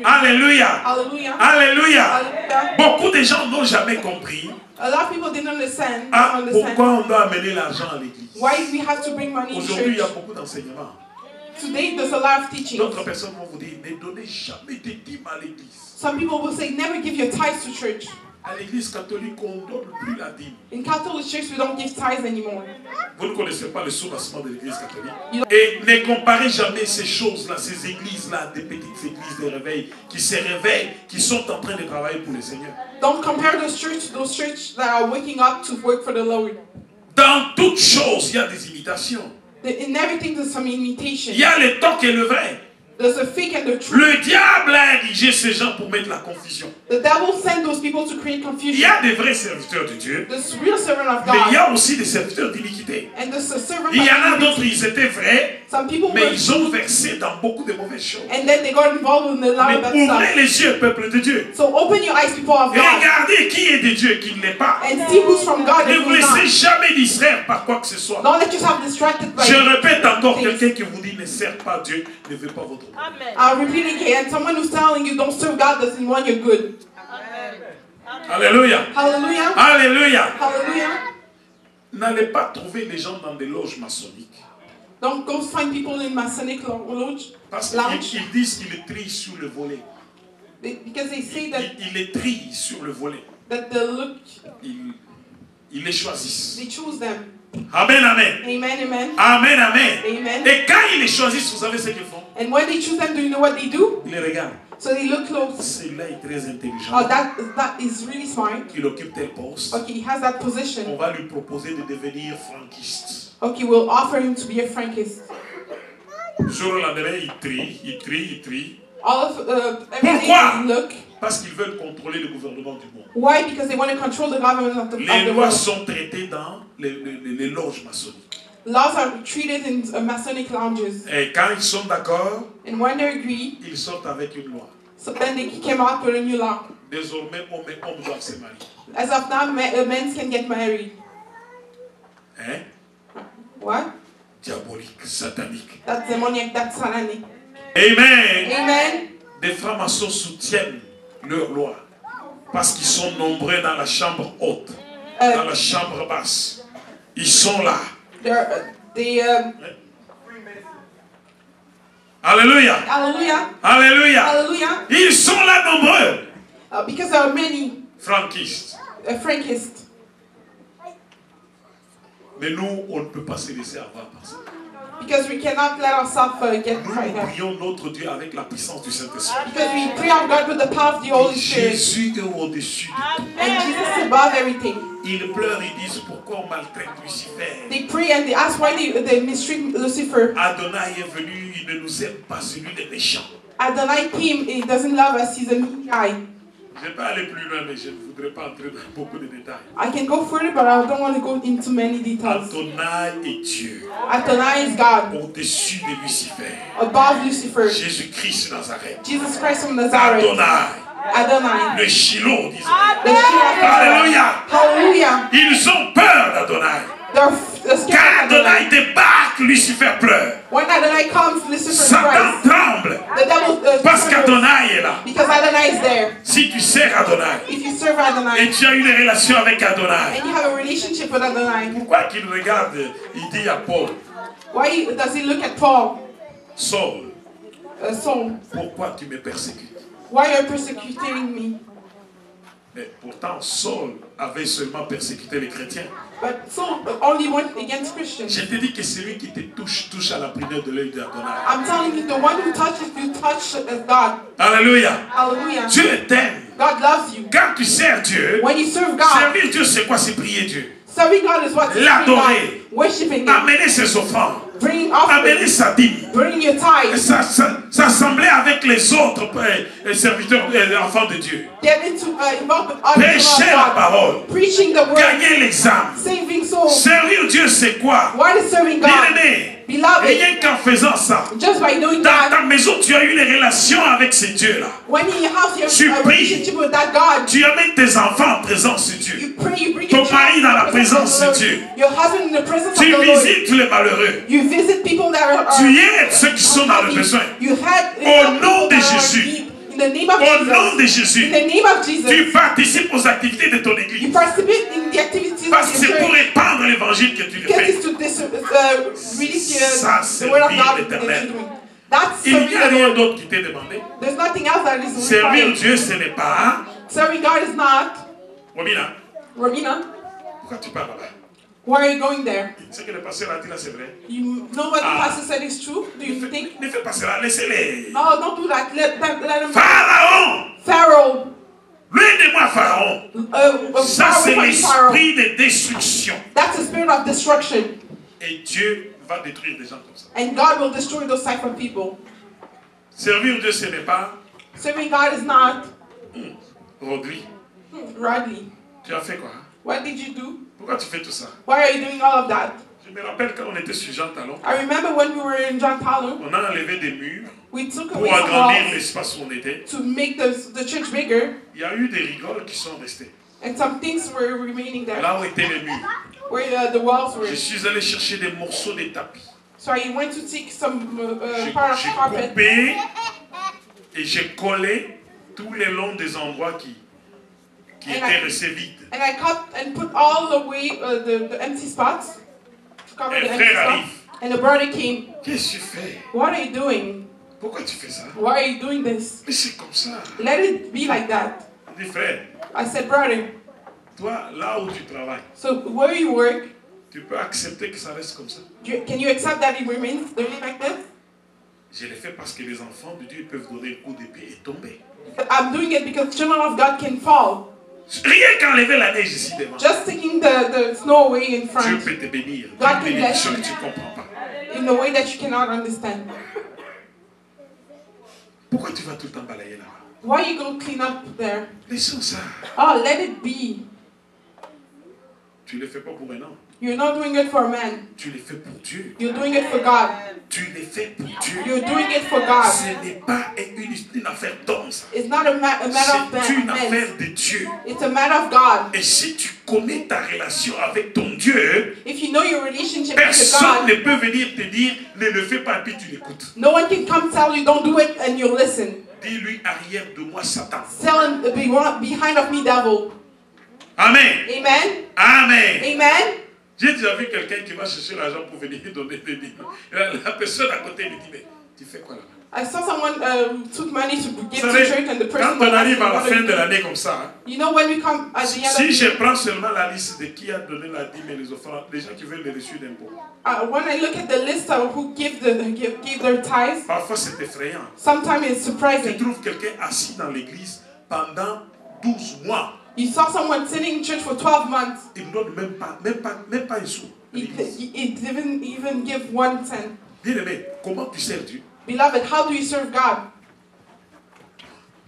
Alléluia. Hallelujah. Alléluia. Hallelujah. Beaucoup de gens n'ont jamais compris A lot of people didn't understand. pourquoi on doit amener l'argent à l'église. Why we have to bring money in Aujourd'hui, il y a church. beaucoup d'enseignements. Today, there's a lot of teachings. D'autres personnes vont vous dire, ne donnez jamais de dîmes à l'église. Some people will say, never give your tithes to church. À l'église catholique, on ne donne plus la dîme. In Catholic Church, we don't give tithes anymore. Vous ne connaissez pas le soubassement de l'église catholique. Et ne comparez jamais ces choses-là, ces églises-là, des petites églises de réveil, qui se réveillent, qui sont en train de travailler pour le Seigneur. Don't compare those churches to those churches that are waking up to work for the Lord. Dans toutes choses, il y a des imitations. In everything, there's some imitation. Il y a le toc et le vrai. There's a fake and the true. Le diable a érigé ces gens pour mettre la confusion. The devil sent those people to create Il y confusion. a des vrais serviteurs de Dieu, There's real servant of mais il y God. a aussi des serviteurs d'iniquité. And there's a servant Il y en a of d'autres, ils étaient vrais, Some people mais were ils ont versé dans beaucoup de mauvaises choses. and then they got involved in a lot Mais of bad ouvrez stuff. les yeux, peuple de Dieu. So open your eyes, people of Et God, regardez qui est de Dieu et qui ne l'est pas. and see who's from God Ne and vous who's laissez not. jamais distraire par quoi que ce soit. Don't let yourself distracted by Je répète encore, things. quelqu'un qui vous dit ne sert pas Dieu, ne veut pas votre bien. I'll repeat it again. Someone who's telling you don't serve God doesn't want your good. Alléluia. Hallelujah. Alléluia. Hallelujah. N'allez pas trouver les gens dans des loges maçonniques. Don't go find people in Masonic lodge, Parce lounge qu'ils disent qu'ils les trient sur le volet. because they say that Ils les trient sur le volet. they look, Ils les choisissent. they choose them. Amen, amen. Amen, amen, Amen, amen. amen. Et quand ils les choisissent, vous savez ce qu'ils font? And when they choose them, do you know what they do? Ils les regardent. So they look close. Celui-là est très intelligent. Oh, that is really smart. Il occupe tel poste. Okay, he has that On position. va lui proposer de devenir franquiste. Okay, we'll offer him to be a Frankist. Jour au lendemain, il trie, il trie, il trie. All of every Pourquoi? day they look. Parce qu'ils veulent contrôler le gouvernement du monde. Why? Because they want to control the government of Les the lois world. sont traitées dans les loges maçonniques. Laws are treated in Masonic lounges, Et quand ils sont d'accord, and when they agree, ils sortent avec une loi. So then they came out with a new law. Désormais, homme et homme doivent se marier. As of now, men can get married. Hein? What? Diabolique, satanique. That's demoniac, that's satanic. Amen. Amen. Des francs-maçons soutiennent leur loi parce qu'ils sont nombreux dans la chambre haute, dans la chambre basse. Ils sont là. Alléluia. Hallelujah. Alléluia. Hallelujah. Ils sont là nombreux. Because there are many Franquistes. Frankists. Mais nous, on ne peut pas se laisser avoir par ça. Because we cannot let ourselves get Nous right up. prions notre Dieu avec la puissance du Saint-Esprit. Because we pray our God with the power of the Holy Spirit. Jésus est au-dessus de tout. And Jesus is above everything. Ils pleurent, ils disent pourquoi on maltraite Lucifer. They pray and they ask why they mistreat Lucifer. Adonai est venu, il ne nous aime pas, celui des méchants. Adonai came, he doesn't love us, he's a mean guy. Je ne vais pas aller plus loin, mais je ne voudrais pas entrer dans beaucoup de détails. I can go further, but I don't want to go into many details. Adonai est Dieu, Adonai is God, au-dessus de Lucifer. above Lucifer. Jésus-Christ de Nazareth. Jesus Christ from Nazareth. Adonai, Adonai. le Shiloh The d'Israël. Shield of Alléluia. Hallelujah. Ils ont peur d'Adonai. They're scared Quand of Adonai. Adonai débarque, Lucifer pleure. When Adonai comes, Lucifer Satan cries. tremble The devil parce trembles qu'Adonai est là. because Adonai is there. Si tu sers Adonai If you serve et Adonai tu as une relation avec Adonai, and you have a relationship with Adonai, pourquoi qu'il regarde, il dit à Paul, why does he look at Paul, Saul, Saul? pourquoi tu me persécutes? Why are you persecuting me? Mais pourtant, Saul avait seulement persécuté les chrétiens. But Saul only went against Christians. Je te dis que celui qui te touche à la prière de l'œil d'Adonai. I'm telling you, the one who touches you, touch God. Alléluia. Hallelujah. Dieu t'aime. God loves you. Quand tu sers Dieu, When you serve God, servir Dieu, c'est quoi? C'est prier Dieu. serving God is what? L'adorer. Worshiping Him. Amener ses offrandes. Bringing Amener offerings. sa dîme. Bringing your tithes. S'assembler avec les autres serviteurs, enfants de Dieu. Get into involved with other Prêcher people la of God. parole. Preaching the word. Gagner les âmes. Saving souls. Servir Dieu, c'est quoi? What is serving God? Bien-aimé, Beloved, rien qu'en faisant ça, just by doing dans that, ta maison, tu as une relation avec ce Dieu-là. when in your house you Tu have a pries. relationship with that God, Tu amènes tes enfants en présence de Dieu. you pray, you bring Ton your mari child dans la in the presence présence of de the Lord. Dieu. Your husband in the presence Tu of the Lord. visites les malheureux. You visit people that are Tu aides ceux qui sont dans le happy. besoin. You had Au nom de people that are Jésus. in need. In the name of Au nom de Jesus. Jésus, In the name of Jesus. tu participes aux activités de ton You église. participate in the activities Parce que of your c'est pour church. répandre l'évangile que tu le Get fais. this to release Ça, the word of servir God l'Éternel. that you're doing. That's Il n'y serving a the rien Lord. d'autre qui t'est demandé. There's nothing else that is Servir required. Dieu, ce n'est pas... Serving God is not. Romina, Romina, pourquoi tu parles là-bas? why are you going there? Ce que le pasteur a dit là, c'est vrai. You know what the pastor said is true? Do you think? Ne fais pas cela, laissez-les. No, don't do that. Let him. Pharaon! Pharaoh. Loin de moi, Pharaon. Ça, Pharaoh c'est from Pharaoh. l'esprit de destruction. That's the spirit of destruction. Et Dieu va détruire des gens comme ça. And God will destroy those type of people. Servir Dieu, ce n'est pas Serving God is not. Rodri. Rodney, Tu as fait quoi? what did you do? Pourquoi tu fais tout ça? Why are you doing all of that? Je me rappelle quand on était sur Jean Talon, I remember when we were in John Talon, on a enlevé des murs we took pour away some agrandir walls l'espace où on était. to make the church bigger, Il y a eu des rigoles qui sont restées. and some things were remaining there, Là où étaient les murs. where the walls were. Je suis allé chercher des morceaux de tapis. So I went to take some J'ai part of carpet, coupé et j'ai collé tout le long des endroits qui étaient restés vides. and I cut and put all the way the empty spots to cover Un the empty frère spots. arrive. And the brother came. Qu'est-ce que tu fais? What are you doing? Pourquoi tu fais ça? Why are you doing this? Mais c'est comme ça. Let it be like that. Je dis frère, I said, brother, toi là où tu travailles, so where you work, tu peux accepter que ça reste comme ça. can you accept that it remains dirty like this? Je l'ai fait parce que les enfants de Dieu peuvent donner un coup d'épée et tomber. I'm doing it because children of God can fall. Rien qu'enlever la neige ici devant. Just taking the snow away in Dieu front peut te bénir. God Une can bénédiction bless que you. tu ne comprends pas. in a way that you cannot understand. Pourquoi tu vas tout le temps balayer là-bas? Why you go clean up there? Laissons ça. Oh, let it be. Tu ne le fais pas pour un homme. You're not doing it for a man. Tu le fais pour Dieu. You're doing it for God. Tu les fais pour Dieu. You're doing it for God. Ce n'est pas une affaire d'homme. It's not a matter of C'est une men. affaire de Dieu. It's a matter of God. Et si tu connais ta relation avec ton Dieu, If you know your relationship with personne God, ne peut venir te dire ne le fais pas puis tu l'écoutes. no one can come tell you don't do it and you'll listen. Dis-lui arrière de moi Satan. Tell him behind of me, devil. Amen. Amen. Amen. Amen. J'ai déjà vu quelqu'un qui va chercher l'argent pour venir donner des livres. La personne à côté lui dit mais tu fais quoi là-bas? I saw someone took money to give Vous to savez, church and the person quand on was arrive à la asking, fin de l'année comme ça, hein, you know when we come at the end of si the je year, prends seulement la liste de qui a donné la dîme et les offrandes, les gens qui veulent les reçus d'impôts, when I look at the list of who give their tithes, parfois c'est effrayant. sometimes it's Tu surprising. trouves quelqu'un assis dans l'église pendant 12 mois. You saw someone sitting in church for 12 months. Il ne donne même pas un sou. à l'église. He didn't even give 1 cent. Bien aimé, comment tu sers Dieu? Beloved, how do you serve God?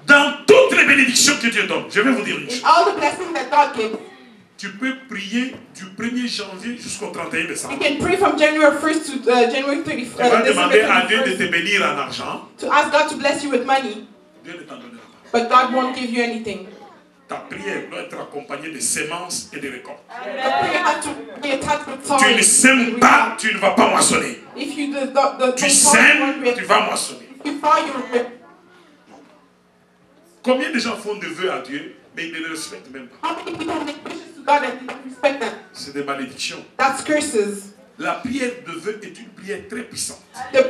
Dans toutes les bénédictions que Dieu donne, je vais vous dire une In chose. all the blessings that God gives, Tu peux prier du 1er janvier jusqu'au 31 décembre. you can pray from January 1st to January 30th. Tu vas demander à December Dieu de 31st, te bénir en argent. to ask God to bless you with money, Dieu ne t'en donnera pas. but God won't give you anything. Ta prière doit être accompagnée de semences et de récoltes. The prayer has to be attached with Tu sorrow. ne sèmes pas, tu ne vas pas moissonner. If you Tu sèmes, tu vas moissonner. If you fall, you will. Combien de gens font des vœux à Dieu, mais ils ne le respectent même pas? How many people make wishes to God and they don't respect them? C'est des malédictions. That's curses. La prière de vœu est une prière très puissante. The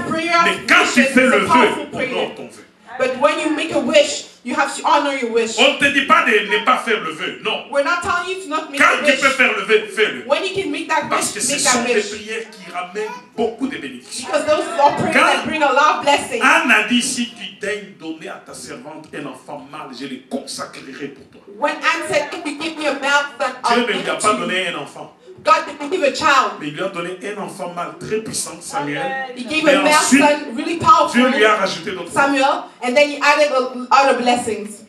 prayer Mais of quand tu wishes fais is le a vœu, powerful prayer. honore ton vœu. But when you make a wish, you have to honor your wish. On ne te dit pas de ne pas faire le vœu, non. We're not telling you to not make Quand a tu wish. peux faire le vœu, fais-le. When you can make that Parce que wish, ce make sont that des wish. prières qui ramènent beaucoup de bénédictions. Because those are prayers Quand- that bring a lot of blessings. Anne a dit, si tu daignes donner à ta servante un enfant mâle, je le consacrerai pour toi. When Anne said, if you give me a male son, Dieu I'll ne give lui a it pas to you. donné un enfant, God didn't give a child. mais il lui a donné un enfant mâle très puissant, Samuel. He gave Mais a male ensuite, son, really powerful, Dieu lui a rajouté d'autres. Samuel, and then he added other blessings.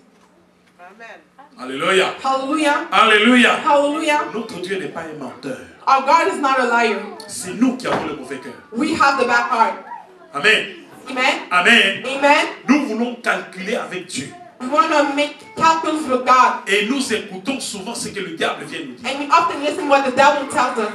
Alléluia. Hallelujah. Alléluia. Hallelujah. Notre Dieu n'est pas un menteur. Our God is not a liar. C'est nous qui avons le mauvais cœur. We have the bad heart. Amen. Amen. Amen. Amen. Nous voulons calculer avec Dieu. We want to make calculations with God. Et nous écoutons souvent ce que le diable vient nous dire. And we often listen what the devil tells us.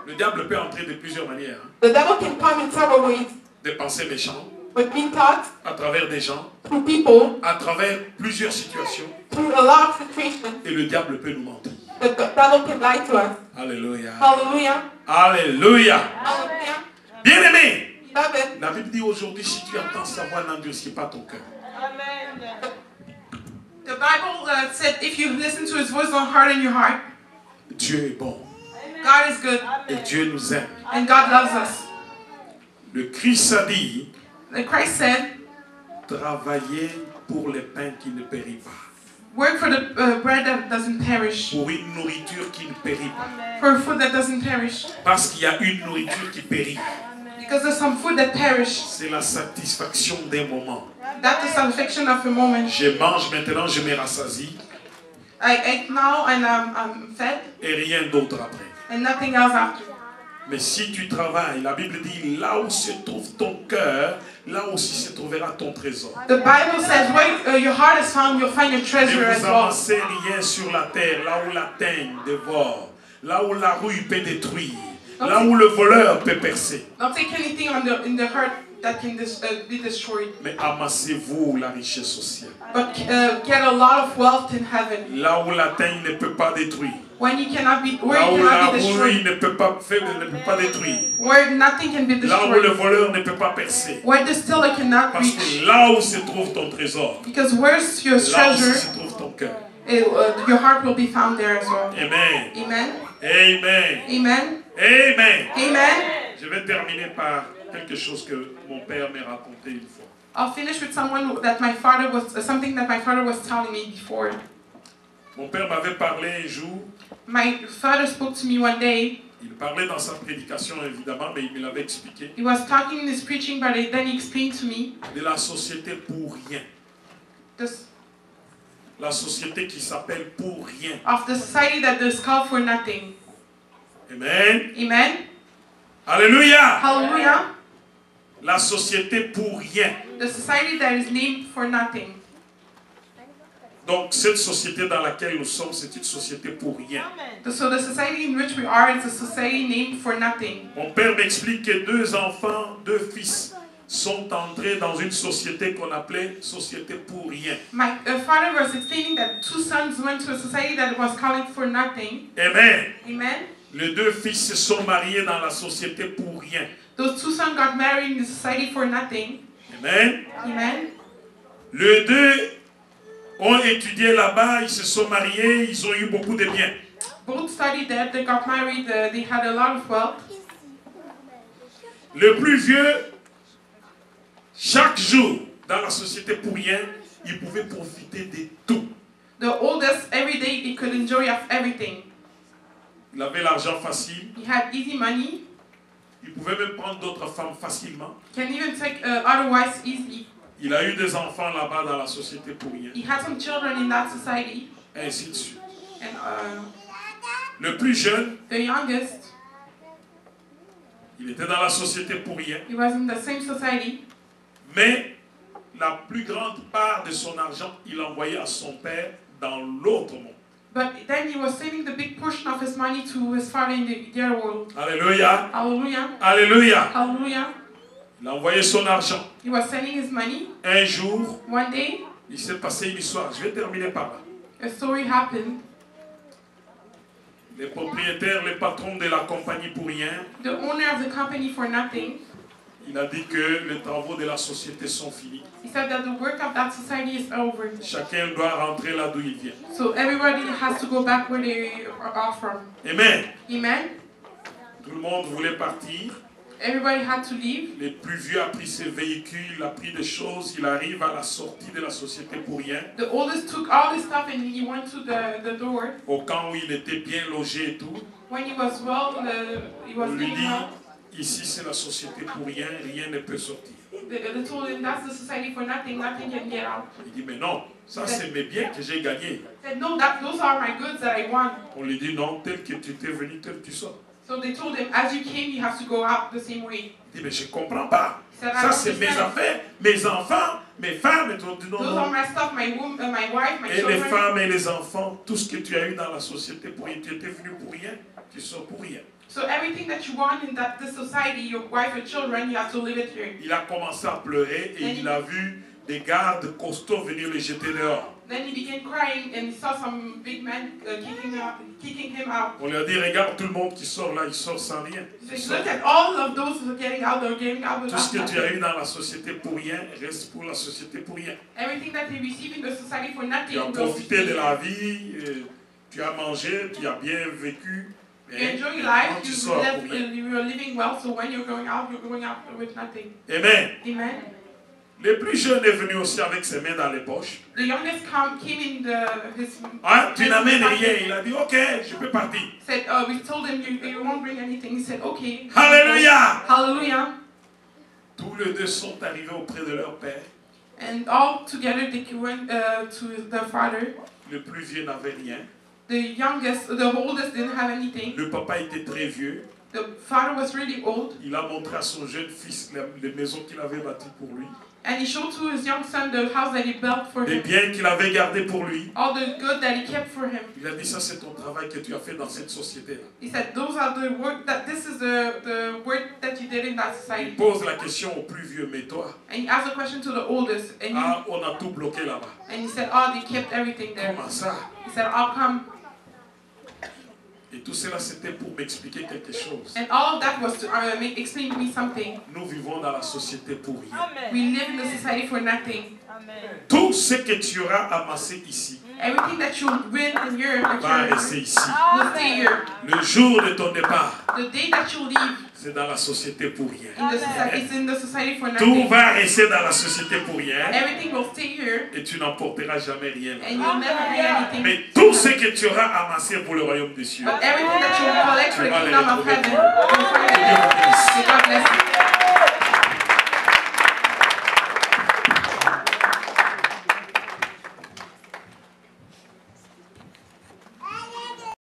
Le diable peut entrer de plusieurs manières. Hein. The devil can come in several ways. Des pensées méchantes, With being taught, à travers des gens, through people, à travers plusieurs situations. through a lot of situations. Et le diable peut nous mentir. The devil can lie to us. Alléluia. Hallelujah. Alléluia. Hallelujah. Bien-aimé, Beloved, la Bible dit aujourd'hui, si tu entends sa voix, n'endurcis pas ton cœur. the Bible said if you listen to his voice, don't harden your heart. Dieu est bon God is good et Dieu nous aime. and God loves us. Le Christ a dit, And Christ said, travaillez pour les pains qui ne périssent pas. work for the bread that doesn't perish, Pour une nourriture qui ne périt pas. for food that doesn't perish. Parce qu'il y a une nourriture qui périt. Because there's some food that perish. C'est la satisfaction d'un moment. That's the satisfaction of a moment. Je mange maintenant, je me rassasie I ate now and I'm fed et rien d'autre après. and nothing else after. Mais si tu travailles, la Bible dit, là où se trouve ton cœur, là aussi se trouvera ton trésor. The Bible says where your heart is found, you'll find your Ne treasure as vous well. avancez rien sur la terre, là où la teigne dévore, là où la rouille peut détruire, là où le voleur peut percer. Don't take anything in the heart that can be destroyed. Mais amassez-vous la richesse sociale. But get a lot of wealth in heaven. Là où la teigne ne peut pas détruire. When you cannot be, where Là you où la cannot be rouille destroyed. ne peut pas faire, ne peut pas détruire. Where nothing can be Là où le destroyed. voleur ne peut pas percer. Where the stealer cannot Parce reach. que là où se trouve ton trésor, Because where's your là aussi treasure, se trouve ton cœur. your heart will be found there as well. Amen. Amen. Amen. Amen. Amen. Amen. Je vais terminer par quelque chose que mon père m'a raconté une fois. I'll finish with something that my father was telling me before. Mon père m'avait parlé un jour, My father spoke to me one day. il parlait dans sa prédication évidemment, mais il me l'avait expliqué, He was talking in his preaching, but then he explained to me de la société pour rien. this, La société qui s'appelle pour rien. of the society that is called for nothing. Amen. Amen. Alléluia. Hallelujah. La société pour rien. The society that is named for nothing. Donc cette société dans laquelle nous sommes, c'est une société pour rien. So the society in which we are is a society named for nothing. Mon père m'explique que 2 enfants, 2 fils sont entrés dans une société qu'on appelait société pour rien. My father was explaining that 2 sons went to a society that was calling for nothing. Amen. Amen. Les 2 fils se sont mariés dans la société pour rien. Those 2 sons got married in the society for nothing. Amen. Amen. Les 2 ont étudié là-bas, ils se sont mariés, ils ont eu beaucoup de biens. Both studied there, they got married, they had a lot of wealth. Le plus vieux, chaque jour, dans la société pour rien, il pouvait profiter de tout. The oldest, every day he could enjoy of everything. Il avait l'argent facile, He had easy money. il pouvait même prendre d'autres femmes facilement. Can even take otherwise easily. Il a eu des enfants là-bas dans la société pour rien. He had some children in that society. Et ainsi de suite. And Le plus jeune, the youngest, il était dans la société pour rien. he was in the same society. Mais la plus grande part de son argent, il envoyait à son père dans l'autre monde. But then he was saving the big portion of his money to his father in the other world. Alléluia. Hallelujah. Alléluia. Hallelujah. Il a envoyé son argent. He was sending his money. Un jour, One day, il s'est passé une histoire. Je vais terminer par là. a story happened. Les propriétaires, les patrons de la compagnie pour rien, The owner of the company for nothing, il a dit que les travaux de la société sont finis. he said that the work of that society is over. Chacun doit rentrer là d'où il vient. So everybody has to go back where they are from. Amen. Amen. Tout le monde voulait partir. Everybody had to leave. Le plus vieux a pris ses véhicules, il a pris des choses, il arrive à la sortie de la société pour rien. The oldest took all his stuff and he went to the door. Au camp où il était bien logé et tout, When he was well, he was on lui living dit, well. ici c'est la société pour rien, rien ne peut sortir. They told him that's the society for nothing, nothing can get out. Il dit, mais non, ça c'est mes biens que j'ai gagnés. He said, no, those are my goods that I won. On lui dit, non, tel que tu étais venu, tel tu sors. So they told him, as you came, you have to go out the same way. Il dit, mais je ne comprends pas. He said, I Ça don't c'est mes understand. affaires, mes enfants, mes femmes. Et on dit, non, Those are non. my stuff, my wife, my Et les children. femmes et les enfants, tout ce que tu as eu dans la société pour rien, tu étais venu pour rien, tu sors pour rien. So everything that you want in this society, your wife, your children, you have to live it here. Il a commencé à pleurer et il a vu des gardes costauds venir le jeter dehors. Then he began crying and he saw some big men kicking him out. On lui a dit, regarde tout le monde qui sort là, il sort sans rien. He said, look at all of those who are getting out, they're getting out Tout without ce que tu as nothing. eu dans la société pour rien reste pour la société pour rien. Everything that they receive in the society for nothing Tu as goes profité de to la vie, tu as mangé, tu as bien vécu. you Mais enjoy your quand life, tu you sors pour rien. are living well, so when you're going out with nothing. Amen. Amen. Le plus jeune est venu aussi avec ses mains dans les poches. The youngest came in his Hein, tu n'amènes rien. Il a dit, ok, je peux partir. said, we told him you won't bring anything. He said, okay. Alléluia. Hallelujah. Tous les deux sont arrivés auprès de leur père. And all together they went to their father. Le plus vieux n'avait rien. The oldest didn't have anything. Le papa était très vieux. The father was really old. Il a montré à son jeune fils les maisons qu'il avait bâties pour lui. And he showed to his young son the house that he built for Les him. biens qu'il avait gardés pour lui. All the good that he kept for him. Il a dit, ça c'est ton travail que tu as fait dans cette société-là. He said, those are the work this is the work that you did in that Il society. pose la question au plus vieux, mais toi, And he asked a question to the oldest. And, on a tout bloqué là-bas. and he said, oh, they kept everything there. Comment ça? He said, I'll come. Et tout cela, c'était pour m'expliquer quelque chose. And all of that was to explain to me something. Nous vivons dans la société pour rien. We live in the society for nothing. Tout ce que tu auras amassé ici Everything that you win in your va rester ici. will stay here. Le jour de ton départ, The day that you leave c'est dans la société pour rien. it's in the society for Tout nothing. va rester dans la société pour rien Everything will stay here, et tu n'emporteras jamais rien. and you'll never bring anything. Mais tout ce que tu auras amassé pour le royaume des cieux, But everything that you will collect for the kingdom of heaven, you'll find it Dieu there. vous bénisse. May God bless you.